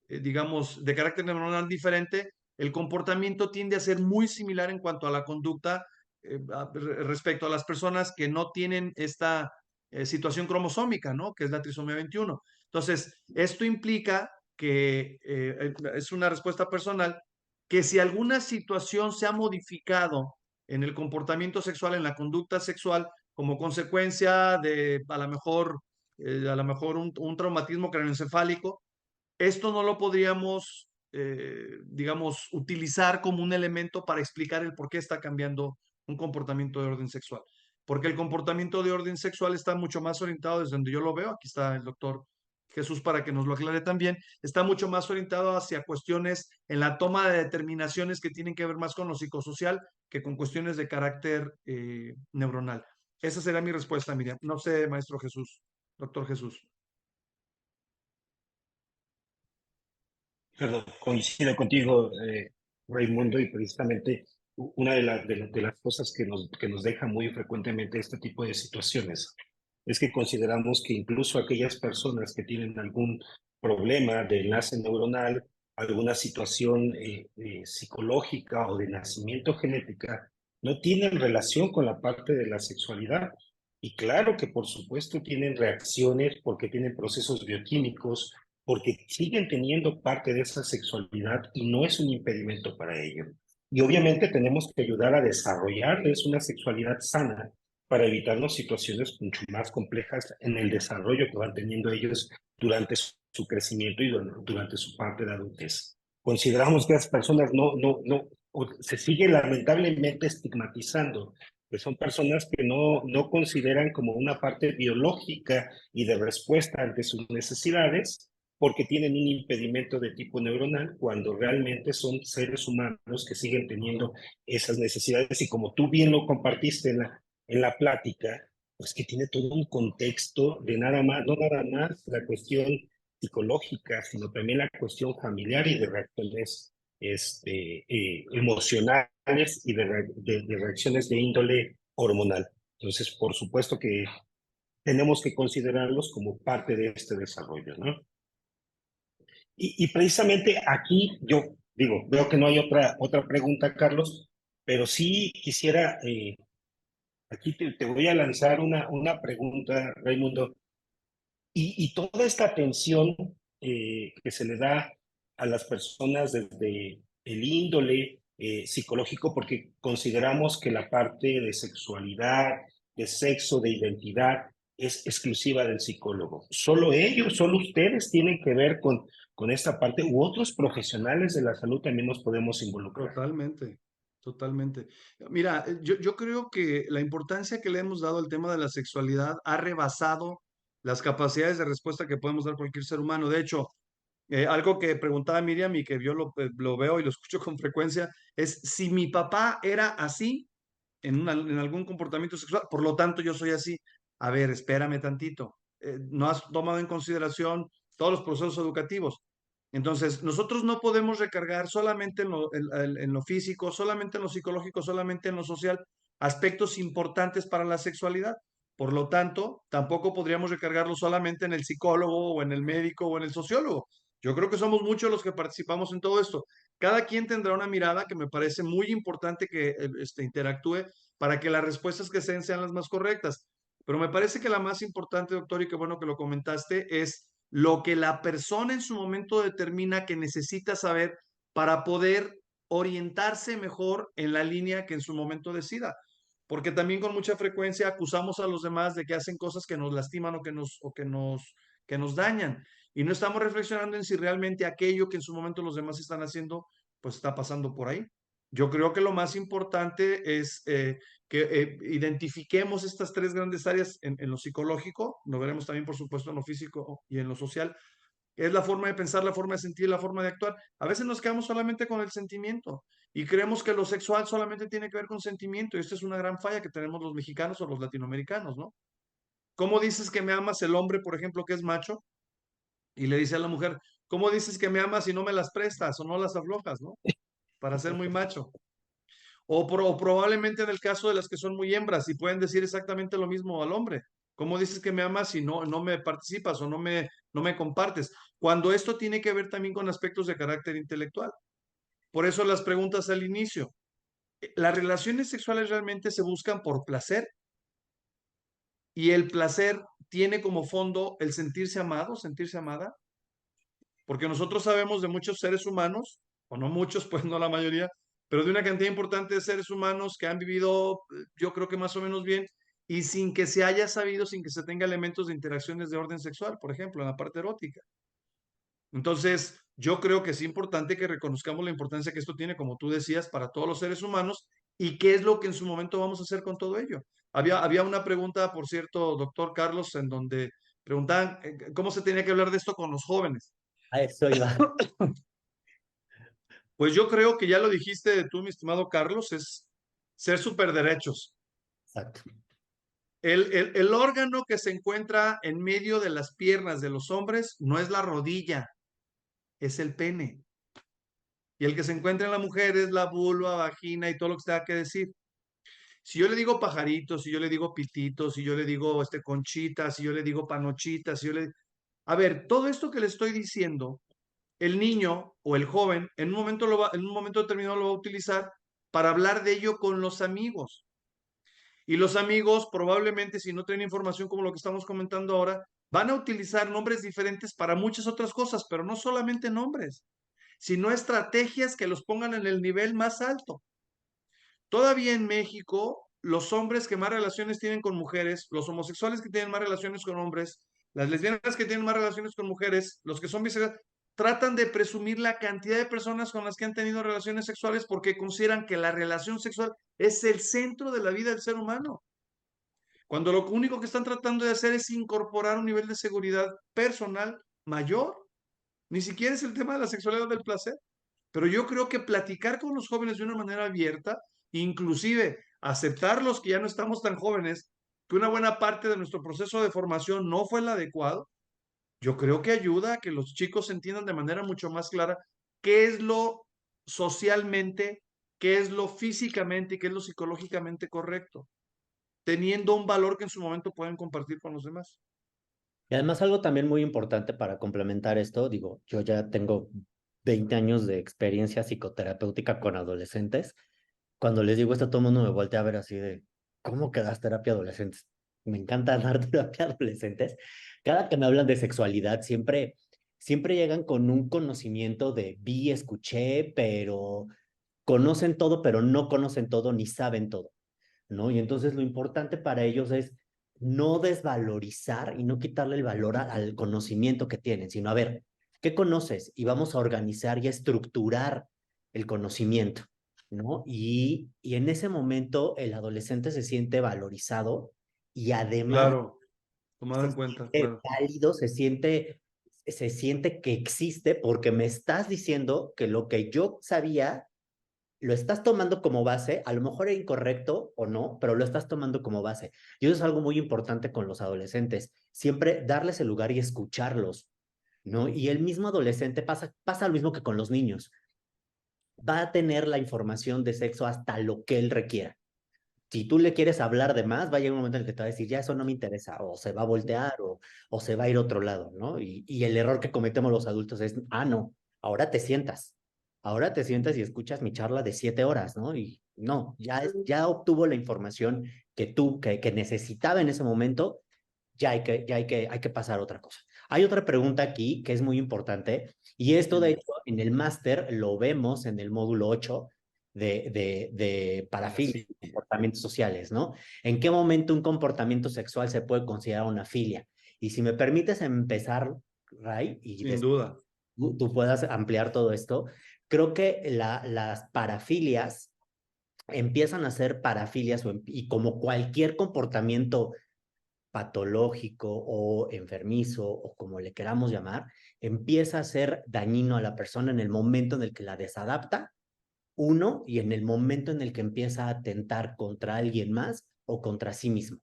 digamos, de carácter neuronal diferente, el comportamiento tiende a ser muy similar en cuanto a la conducta respecto a las personas que no tienen esta situación cromosómica, ¿no? Que es la trisomía 21. Entonces, esto implica que es una respuesta personal, que si alguna situación se ha modificado en el comportamiento sexual, en la conducta sexual, como consecuencia de a lo mejor un traumatismo craneoencefálico, esto no lo podríamos, digamos, utilizar como un elemento para explicar el por qué está cambiando un comportamiento de orden sexual. Porque el comportamiento de orden sexual está mucho más orientado desde donde yo lo veo. Aquí está el doctor Jesús para que nos lo aclare también. Está mucho más orientado hacia cuestiones en la toma de determinaciones que tienen que ver más con lo psicosocial que con cuestiones de carácter neuronal. Esa será mi respuesta, Miriam. No sé, maestro Jesús, doctor Jesús. Perdón, coincido contigo, Raimundo, y precisamente una de las cosas que nos deja muy frecuentemente este tipo de situaciones es que consideramos que incluso aquellas personas que tienen algún problema de enlace neuronal, alguna situación psicológica o de nacimiento genética, no tienen relación con la parte de la sexualidad. Y claro que por supuesto tienen reacciones porque tienen procesos bioquímicos, porque siguen teniendo parte de esa sexualidad y no es un impedimento para ello. Y obviamente tenemos que ayudar a desarrollarles una sexualidad sana para evitarnos situaciones mucho más complejas en el desarrollo que van teniendo ellos durante su crecimiento y durante su parte de adultez. Consideramos que las personas se sigue lamentablemente estigmatizando, que son personas que no consideran como una parte biológica y de respuesta ante sus necesidades, porque tienen un impedimento de tipo neuronal, cuando realmente son seres humanos que siguen teniendo esas necesidades. Y como tú bien lo compartiste en la plática, pues que tiene todo un contexto de nada más, no nada más la cuestión psicológica, sino también la cuestión familiar y de reacciones emocionales y de reacciones de índole hormonal. Entonces, por supuesto que tenemos que considerarlos como parte de este desarrollo, ¿no? Y precisamente aquí yo digo, veo que no hay otra pregunta, Carlos, pero sí quisiera, aquí te voy a lanzar una pregunta, Raimundo, y toda esta atención que se le da a las personas desde el índole psicológico, porque consideramos que la parte de sexualidad, de sexo, de identidad, es exclusiva del psicólogo. Solo ellos, solo ustedes tienen que ver con esta parte, u otros profesionales de la salud también nos podemos involucrar. Totalmente, totalmente. Mira, yo creo que la importancia que le hemos dado al tema de la sexualidad ha rebasado las capacidades de respuesta que podemos dar cualquier ser humano. De hecho, algo que preguntaba Miriam y que yo lo veo y lo escucho con frecuencia es si mi papá era así en algún comportamiento sexual, por lo tanto yo soy así. A ver, espérame tantito. No has tomado en consideración todos los procesos educativos. Entonces, nosotros no podemos recargar solamente en lo físico, solamente en lo psicológico, solamente en lo social, aspectos importantes para la sexualidad. Por lo tanto, tampoco podríamos recargarlo solamente en el psicólogo o en el médico o en el sociólogo. Yo creo que somos muchos los que participamos en todo esto. Cada quien tendrá una mirada que me parece muy importante que interactúe para que las respuestas que sean las más correctas. Pero me parece que la más importante, doctor, y qué bueno que lo comentaste, es lo que la persona en su momento determina que necesita saber para poder orientarse mejor en la línea que en su momento decida. Porque también con mucha frecuencia acusamos a los demás de que hacen cosas que nos lastiman que nos dañan. Y no estamos reflexionando en si realmente aquello que en su momento los demás están haciendo, pues está pasando por ahí. Yo creo que lo más importante es que identifiquemos estas tres grandes áreas en lo psicológico, lo veremos también, por supuesto, en lo físico y en lo social. Es la forma de pensar, la forma de sentir, la forma de actuar. A veces nos quedamos solamente con el sentimiento y creemos que lo sexual solamente tiene que ver con sentimiento. Y esta es una gran falla que tenemos los mexicanos o los latinoamericanos, ¿no? ¿Cómo dices que me amas el hombre, por ejemplo, que es macho? Y le dice a la mujer, ¿Cómo dices que me amas si no me las prestas o no las aflojas, ¿no? Para ser muy macho. O probablemente en el caso de las que son muy hembras y pueden decir exactamente lo mismo al hombre. ¿Cómo dices que me amas si no me participas o no me compartes? Cuando esto tiene que ver también con aspectos de carácter intelectual. Por eso las preguntas al inicio. Las relaciones sexuales realmente se buscan por placer y el placer tiene como fondo el sentirse amado, sentirse amada, porque nosotros sabemos de muchos seres humanos, o no muchos, pues no la mayoría, pero de una cantidad importante de seres humanos que han vivido, yo creo que más o menos bien, y sin que se haya sabido, sin que se tenga elementos de interacciones de orden sexual, por ejemplo, en la parte erótica. Entonces, yo creo que es importante que reconozcamos la importancia que esto tiene, como tú decías, para todos los seres humanos y qué es lo que en su momento vamos a hacer con todo ello. Había una pregunta, por cierto, doctor Carlos, en donde preguntaban cómo se tenía que hablar de esto con los jóvenes. A eso iba. Pues yo creo que ya lo dijiste tú, mi estimado Carlos, es ser superderechos. Exacto. El órgano que se encuentra en medio de las piernas de los hombres no es la rodilla, es el pene. Y el que se encuentra en la mujer es la vulva, vagina y todo lo que se tenga que decir. Si yo le digo pajarito, si yo le digo pitito, si yo le digo conchita, si yo le digo panochita, si yo le... A ver, todo esto que le estoy diciendo, el niño o el joven en un momento, en un momento determinado lo va a utilizar para hablar de ello con los amigos. Y los amigos probablemente, si no tienen información como lo que estamos comentando ahora, van a utilizar nombres diferentes para muchas otras cosas, pero no solamente nombres, sino estrategias que los pongan en el nivel más alto. Todavía en México, los hombres que más relaciones tienen con mujeres, los homosexuales que tienen más relaciones con hombres, las lesbianas que tienen más relaciones con mujeres, los que son bisexuales, tratan de presumir la cantidad de personas con las que han tenido relaciones sexuales porque consideran que la relación sexual es el centro de la vida del ser humano. Cuando lo único que están tratando de hacer es incorporar un nivel de seguridad personal mayor. Ni siquiera es el tema de la sexualidad del placer. Pero yo creo que platicar con los jóvenes de una manera abierta, inclusive aceptarlos que ya no estamos tan jóvenes, que una buena parte de nuestro proceso de formación no fue el adecuado, yo creo que ayuda a que los chicos entiendan de manera mucho más clara qué es lo socialmente, qué es lo físicamente y qué es lo psicológicamente correcto, teniendo un valor que en su momento pueden compartir con los demás. Y además algo también muy importante para complementar esto, digo, yo ya tengo 20 años de experiencia psicoterapéutica con adolescentes. Cuando les digo esto, todo el mundo me voltea a ver así de, ¿cómo que das terapia a adolescentes? Me encanta dar terapia a adolescentes. Cada que me hablan de sexualidad, siempre llegan con un conocimiento de vi, escuché, pero conocen todo, pero no conocen todo ni saben todo, ¿no? Y entonces lo importante para ellos es no desvalorizar y no quitarle el valor al conocimiento que tienen, sino a ver, ¿qué conoces? Y vamos a organizar y a estructurar el conocimiento, ¿no? Y en ese momento el adolescente se siente valorizado y además Claro, tomado en cuenta, claro. válido, se siente que existe porque me estás diciendo que lo que yo sabía lo estás tomando como base, a lo mejor es incorrecto o no, pero lo estás tomando como base. Y eso es algo muy importante con los adolescentes, siempre darles el lugar y escucharlos, ¿no? Y el mismo adolescente pasa lo mismo que con los niños. Va a tener la información de sexo hasta lo que él requiera. Si tú le quieres hablar de más, va a llegar un momento en el que te va a decir, ya eso no me interesa, o se va a voltear, o se va a ir a otro lado, ¿no? Y el error que cometemos los adultos es, no, ahora te sientas y escuchas mi charla de 7 horas, ¿no? Y no, ya obtuvo la información que necesitaba en ese momento, hay que pasar a otra cosa. Hay otra pregunta aquí que es muy importante, y esto de hecho en el máster lo vemos en el módulo 8 de parafilia, comportamientos sociales, ¿no? ¿En qué momento un comportamiento sexual se puede considerar una filia? Y si me permites empezar, Ray, y sin duda tú puedas ampliar todo esto, creo que las parafilias empiezan a ser parafilias y como cualquier comportamiento patológico o enfermizo o como le queramos llamar, empieza a ser dañino a la persona en el momento en el que la desadapta, y en el momento en el que empieza a atentar contra alguien más o contra sí mismo,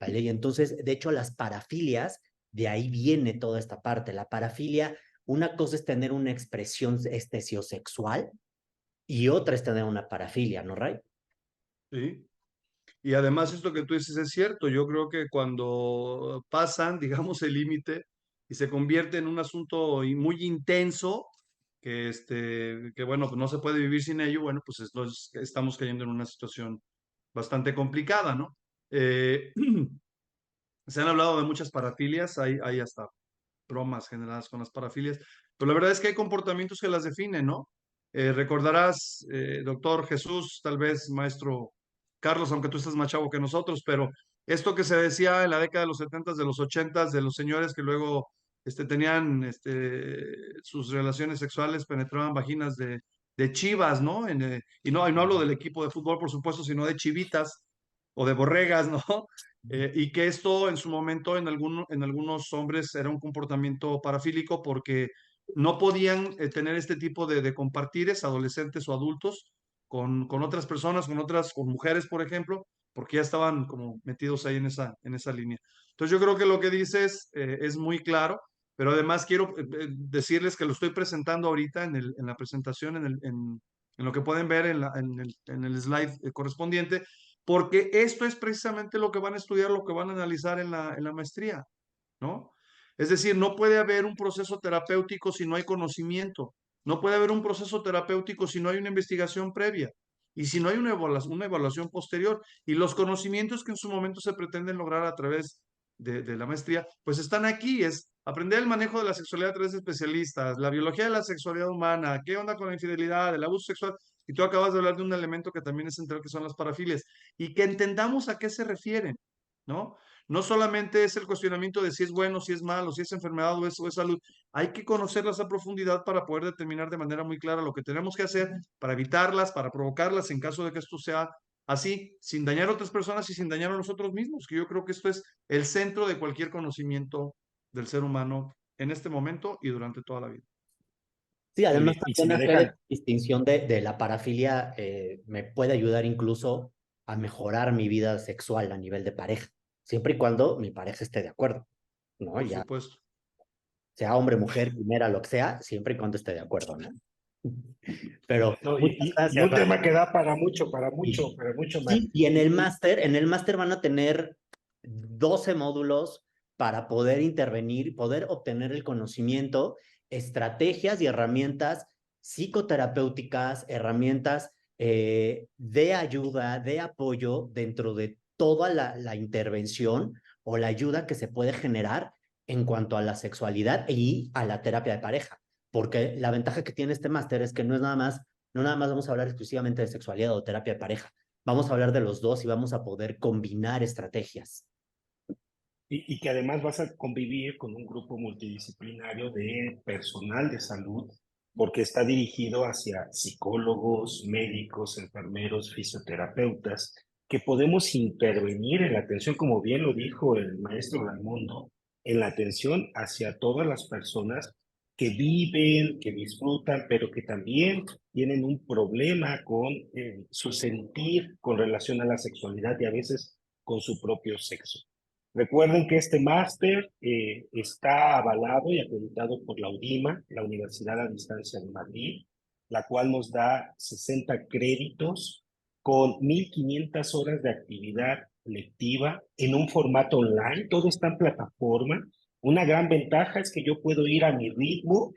¿vale? Y entonces, de hecho, las parafilias, de ahí viene toda esta parte. La parafilia una cosa es tener una expresión estesiosexual y otra es tener una parafilia, ¿no, Ray? Sí. Y además esto que tú dices es cierto. Yo creo que cuando pasan, digamos, el límite y se convierte en un asunto muy intenso, que bueno, pues no se puede vivir sin ello, bueno, pues estamos cayendo en una situación bastante complicada, ¿no? Se han hablado de muchas parafilias, hay hasta bromas generadas con las parafilias, pero la verdad es que hay comportamientos que las definen, ¿no? Recordarás, doctor Jesús, tal vez maestro Carlos, aunque tú estás más chavo que nosotros, pero esto que se decía en la década de los 70s, de los 80s, de los señores que luego tenían sus relaciones sexuales, penetraban vaginas de chivas, ¿no? Y no hablo del equipo de fútbol, por supuesto, sino de chivitas o de borregas, ¿no? Y que esto en su momento en algunos hombres era un comportamiento parafílico porque no podían tener este tipo de compartires, adolescentes o adultos, con otras personas, con mujeres, por ejemplo, porque ya estaban como metidos ahí en esa línea. Entonces yo creo que lo que dices es muy claro, pero además quiero decirles que lo estoy presentando ahorita en la presentación, en lo que pueden ver en el slide correspondiente, porque esto es precisamente lo que van a estudiar, lo que van a analizar en la maestría, ¿no? Es decir, no puede haber un proceso terapéutico si no hay conocimiento, no puede haber un proceso terapéutico si no hay una investigación previa y si no hay una evaluación posterior. Y los conocimientos que en su momento se pretenden lograr a través de la maestría, pues están aquí, es aprender el manejo de la sexualidad a través de especialistas, la biología de la sexualidad humana, qué onda con la infidelidad, el abuso sexual, y tú acabas de hablar de un elemento que también es central, que son las parafilias, y que entendamos a qué se refieren, ¿no? No solamente es el cuestionamiento de si es bueno, si es malo, si es enfermedad o es salud. Hay que conocerlas a profundidad para poder determinar de manera muy clara lo que tenemos que hacer para evitarlas, para provocarlas en caso de que esto sea así, sin dañar a otras personas y sin dañar a nosotros mismos, que yo creo que esto es el centro de cualquier conocimiento del ser humano en este momento y durante toda la vida. Sí, además Y si también me hacer dejan, distinción de la parafilia me puede ayudar incluso a mejorar mi vida sexual a nivel de pareja, siempre y cuando mi pareja esté de acuerdo, ¿no? Por Ya supuesto. sea hombre, mujer, quimera, lo que sea, siempre y cuando esté de acuerdo, ¿no? Pero no, muchas y gracias, un tema Ray. que da para Y, mucho más. sí, y en el máster van a tener 12 módulos para poder intervenir, poder obtener el conocimiento, estrategias y herramientas psicoterapéuticas, herramientas de ayuda, de apoyo dentro de toda la intervención o la ayuda que se puede generar en cuanto a la sexualidad y a la terapia de pareja. Porque la ventaja que tiene este máster es que no nada más vamos a hablar exclusivamente de sexualidad o terapia de pareja. Vamos a hablar de los dos y vamos a poder combinar estrategias. Y que además vas a convivir con un grupo multidisciplinario de personal de salud, porque está dirigido hacia psicólogos, médicos, enfermeros, fisioterapeutas, que podemos intervenir en la atención, como bien lo dijo el maestro Raimundo, en la atención hacia todas las personas que viven, que disfrutan, pero que también tienen un problema con su sentir con relación a la sexualidad y a veces con su propio sexo. Recuerden que este máster está avalado y acreditado por la UDIMA, la Universidad a Distancia de Madrid, la cual nos da 60 créditos con 1,500 horas de actividad lectiva en un formato online. Todo está en plataforma. Una gran ventaja es que yo puedo ir a mi ritmo.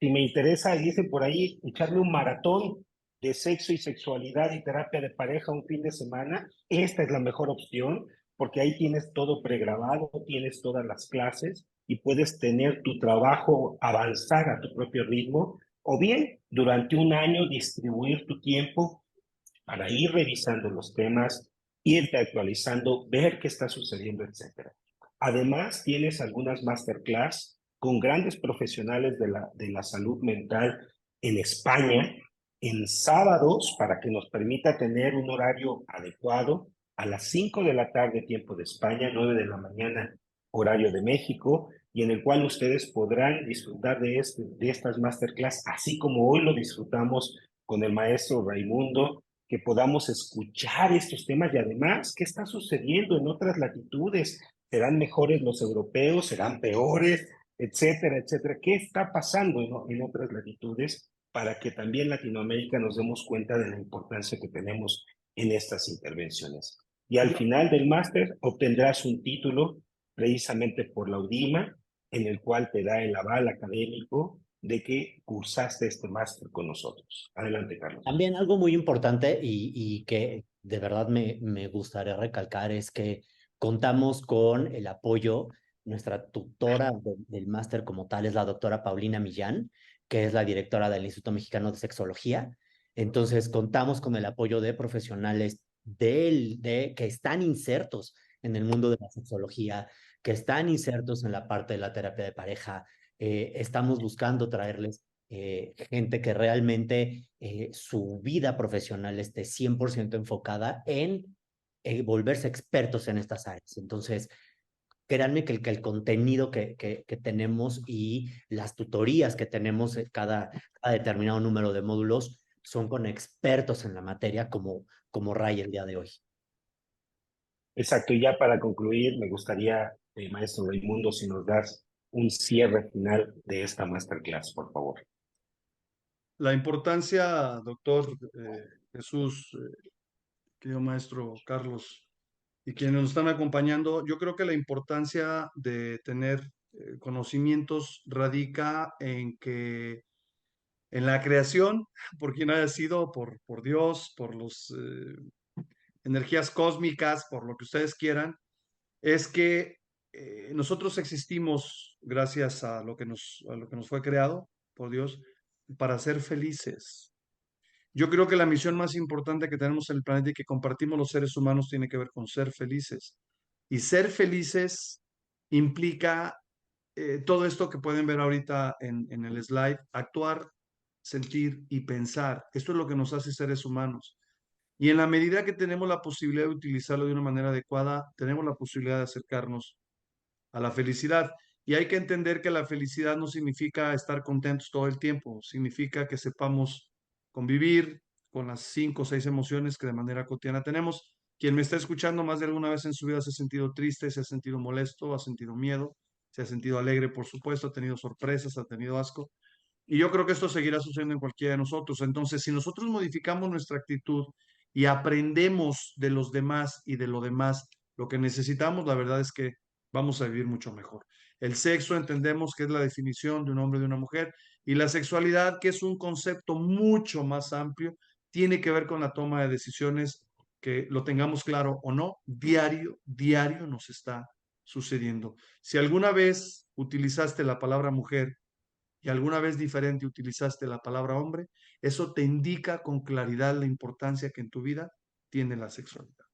Si me interesa, dicen por ahí, echarme un maratón de sexo y sexualidad y terapia de pareja un fin de semana, esta es la mejor opción, porque ahí tienes todo pregrabado, tienes todas las clases y puedes tener tu trabajo avanzar a tu propio ritmo, o bien durante un año distribuir tu tiempo para ir revisando los temas, irte actualizando, ver qué está sucediendo, etc. Además, tienes algunas masterclass con grandes profesionales de la salud mental en España, en sábados, para que nos permita tener un horario adecuado, a las 5 de la tarde, tiempo de España, 9 de la mañana, horario de México, y en el cual ustedes podrán disfrutar de estas masterclass, así como hoy lo disfrutamos con el maestro Raimundo, que podamos escuchar estos temas y además qué está sucediendo en otras latitudes. ¿Serán mejores los europeos? ¿Serán peores? etcétera, etcétera. ¿Qué está pasando en otras latitudes para que también Latinoamérica nos demos cuenta de la importancia que tenemos en estas intervenciones? Y al final del máster obtendrás un título precisamente por la UDIMA, en el cual te da el aval académico de que cursaste este máster con nosotros. Adelante, Carlos. También algo muy importante y que de verdad me gustaría recalcar es que contamos con el apoyo. Nuestra tutora del máster como tal es la doctora Paulina Millán, que es la directora del Instituto Mexicano de Sexología. Entonces, contamos con el apoyo de profesionales que están insertos en el mundo de la sexología, que están insertos en la parte de la terapia de pareja. Estamos buscando traerles gente que realmente su vida profesional esté 100% enfocada en volverse expertos en estas áreas. Entonces, créanme que el contenido que tenemos y las tutorías que tenemos cada determinado número de módulos son con expertos en la materia como Ray el día de hoy. Exacto, y ya para concluir, me gustaría, maestro Raimundo, si nos das un cierre final de esta masterclass, por favor. La importancia, doctor Jesús, querido maestro Carlos, y quienes nos están acompañando, yo creo que la importancia de tener conocimientos radica en la creación, por quien haya sido, por Dios, por las energías cósmicas, por lo que ustedes quieran, es que nosotros existimos gracias a lo que nos fue creado por Dios para ser felices. Yo creo que la misión más importante que tenemos en el planeta y que compartimos los seres humanos tiene que ver con ser felices. Y ser felices implica todo esto que pueden ver ahorita en el slide: actuar, sentir y pensar. Esto es lo que nos hace seres humanos. Y en la medida que tenemos la posibilidad de utilizarlo de una manera adecuada, tenemos la posibilidad de acercarnos a la felicidad. Y hay que entender que la felicidad no significa estar contentos todo el tiempo, significa que sepamos convivir con las 5 o 6 emociones que de manera cotidiana tenemos. Quien me está escuchando más de alguna vez en su vida se ha sentido triste, se ha sentido molesto, ha sentido miedo, se ha sentido alegre, por supuesto, ha tenido sorpresas, ha tenido asco. Y yo creo que esto seguirá sucediendo en cualquiera de nosotros. Entonces, si nosotros modificamos nuestra actitud y aprendemos de los demás y de lo demás lo que necesitamos, la verdad es que vamos a vivir mucho mejor. El sexo entendemos que es la definición de un hombre y de una mujer, y la sexualidad, que es un concepto mucho más amplio, tiene que ver con la toma de decisiones, que lo tengamos claro o no, diario nos está sucediendo. Si alguna vez utilizaste la palabra mujer y alguna vez diferente utilizaste la palabra hombre, eso te indica con claridad la importancia que en tu vida tiene la sexualidad.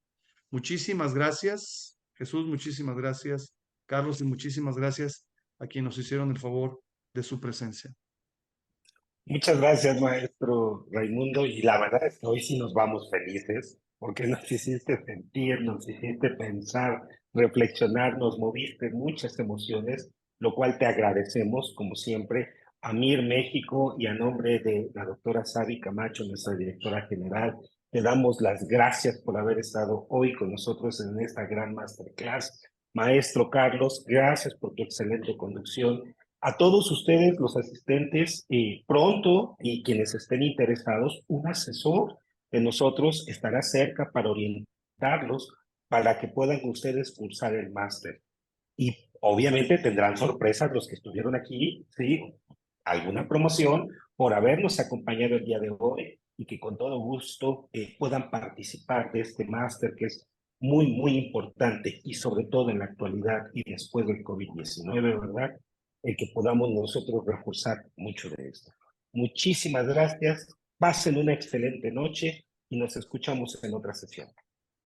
Muchísimas gracias, Jesús, muchísimas gracias, Carlos, y muchísimas gracias a quienes nos hicieron el favor de su presencia. Muchas gracias, maestro Raimundo, y la verdad es que hoy sí nos vamos felices, porque nos hiciste sentir, nos hiciste pensar, reflexionar, nos moviste muchas emociones, lo cual te agradecemos, como siempre, a MIR México, y a nombre de la doctora Sabi Camacho, nuestra directora general, te damos las gracias por haber estado hoy con nosotros en esta gran masterclass. Maestro Carlos, gracias por tu excelente conducción. A todos ustedes, los asistentes, pronto, y quienes estén interesados, un asesor de nosotros estará cerca para orientarlos para que puedan ustedes cursar el máster. Y obviamente tendrán sorpresas los que estuvieron aquí, ¿sí? Alguna promoción por habernos acompañado el día de hoy, y que con todo gusto puedan participar de este máster, que es muy, muy importante, y sobre todo en la actualidad y después del COVID-19, ¿verdad? El que podamos nosotros reforzar mucho de esto. Muchísimas gracias, pasen una excelente noche y nos escuchamos en otra sesión.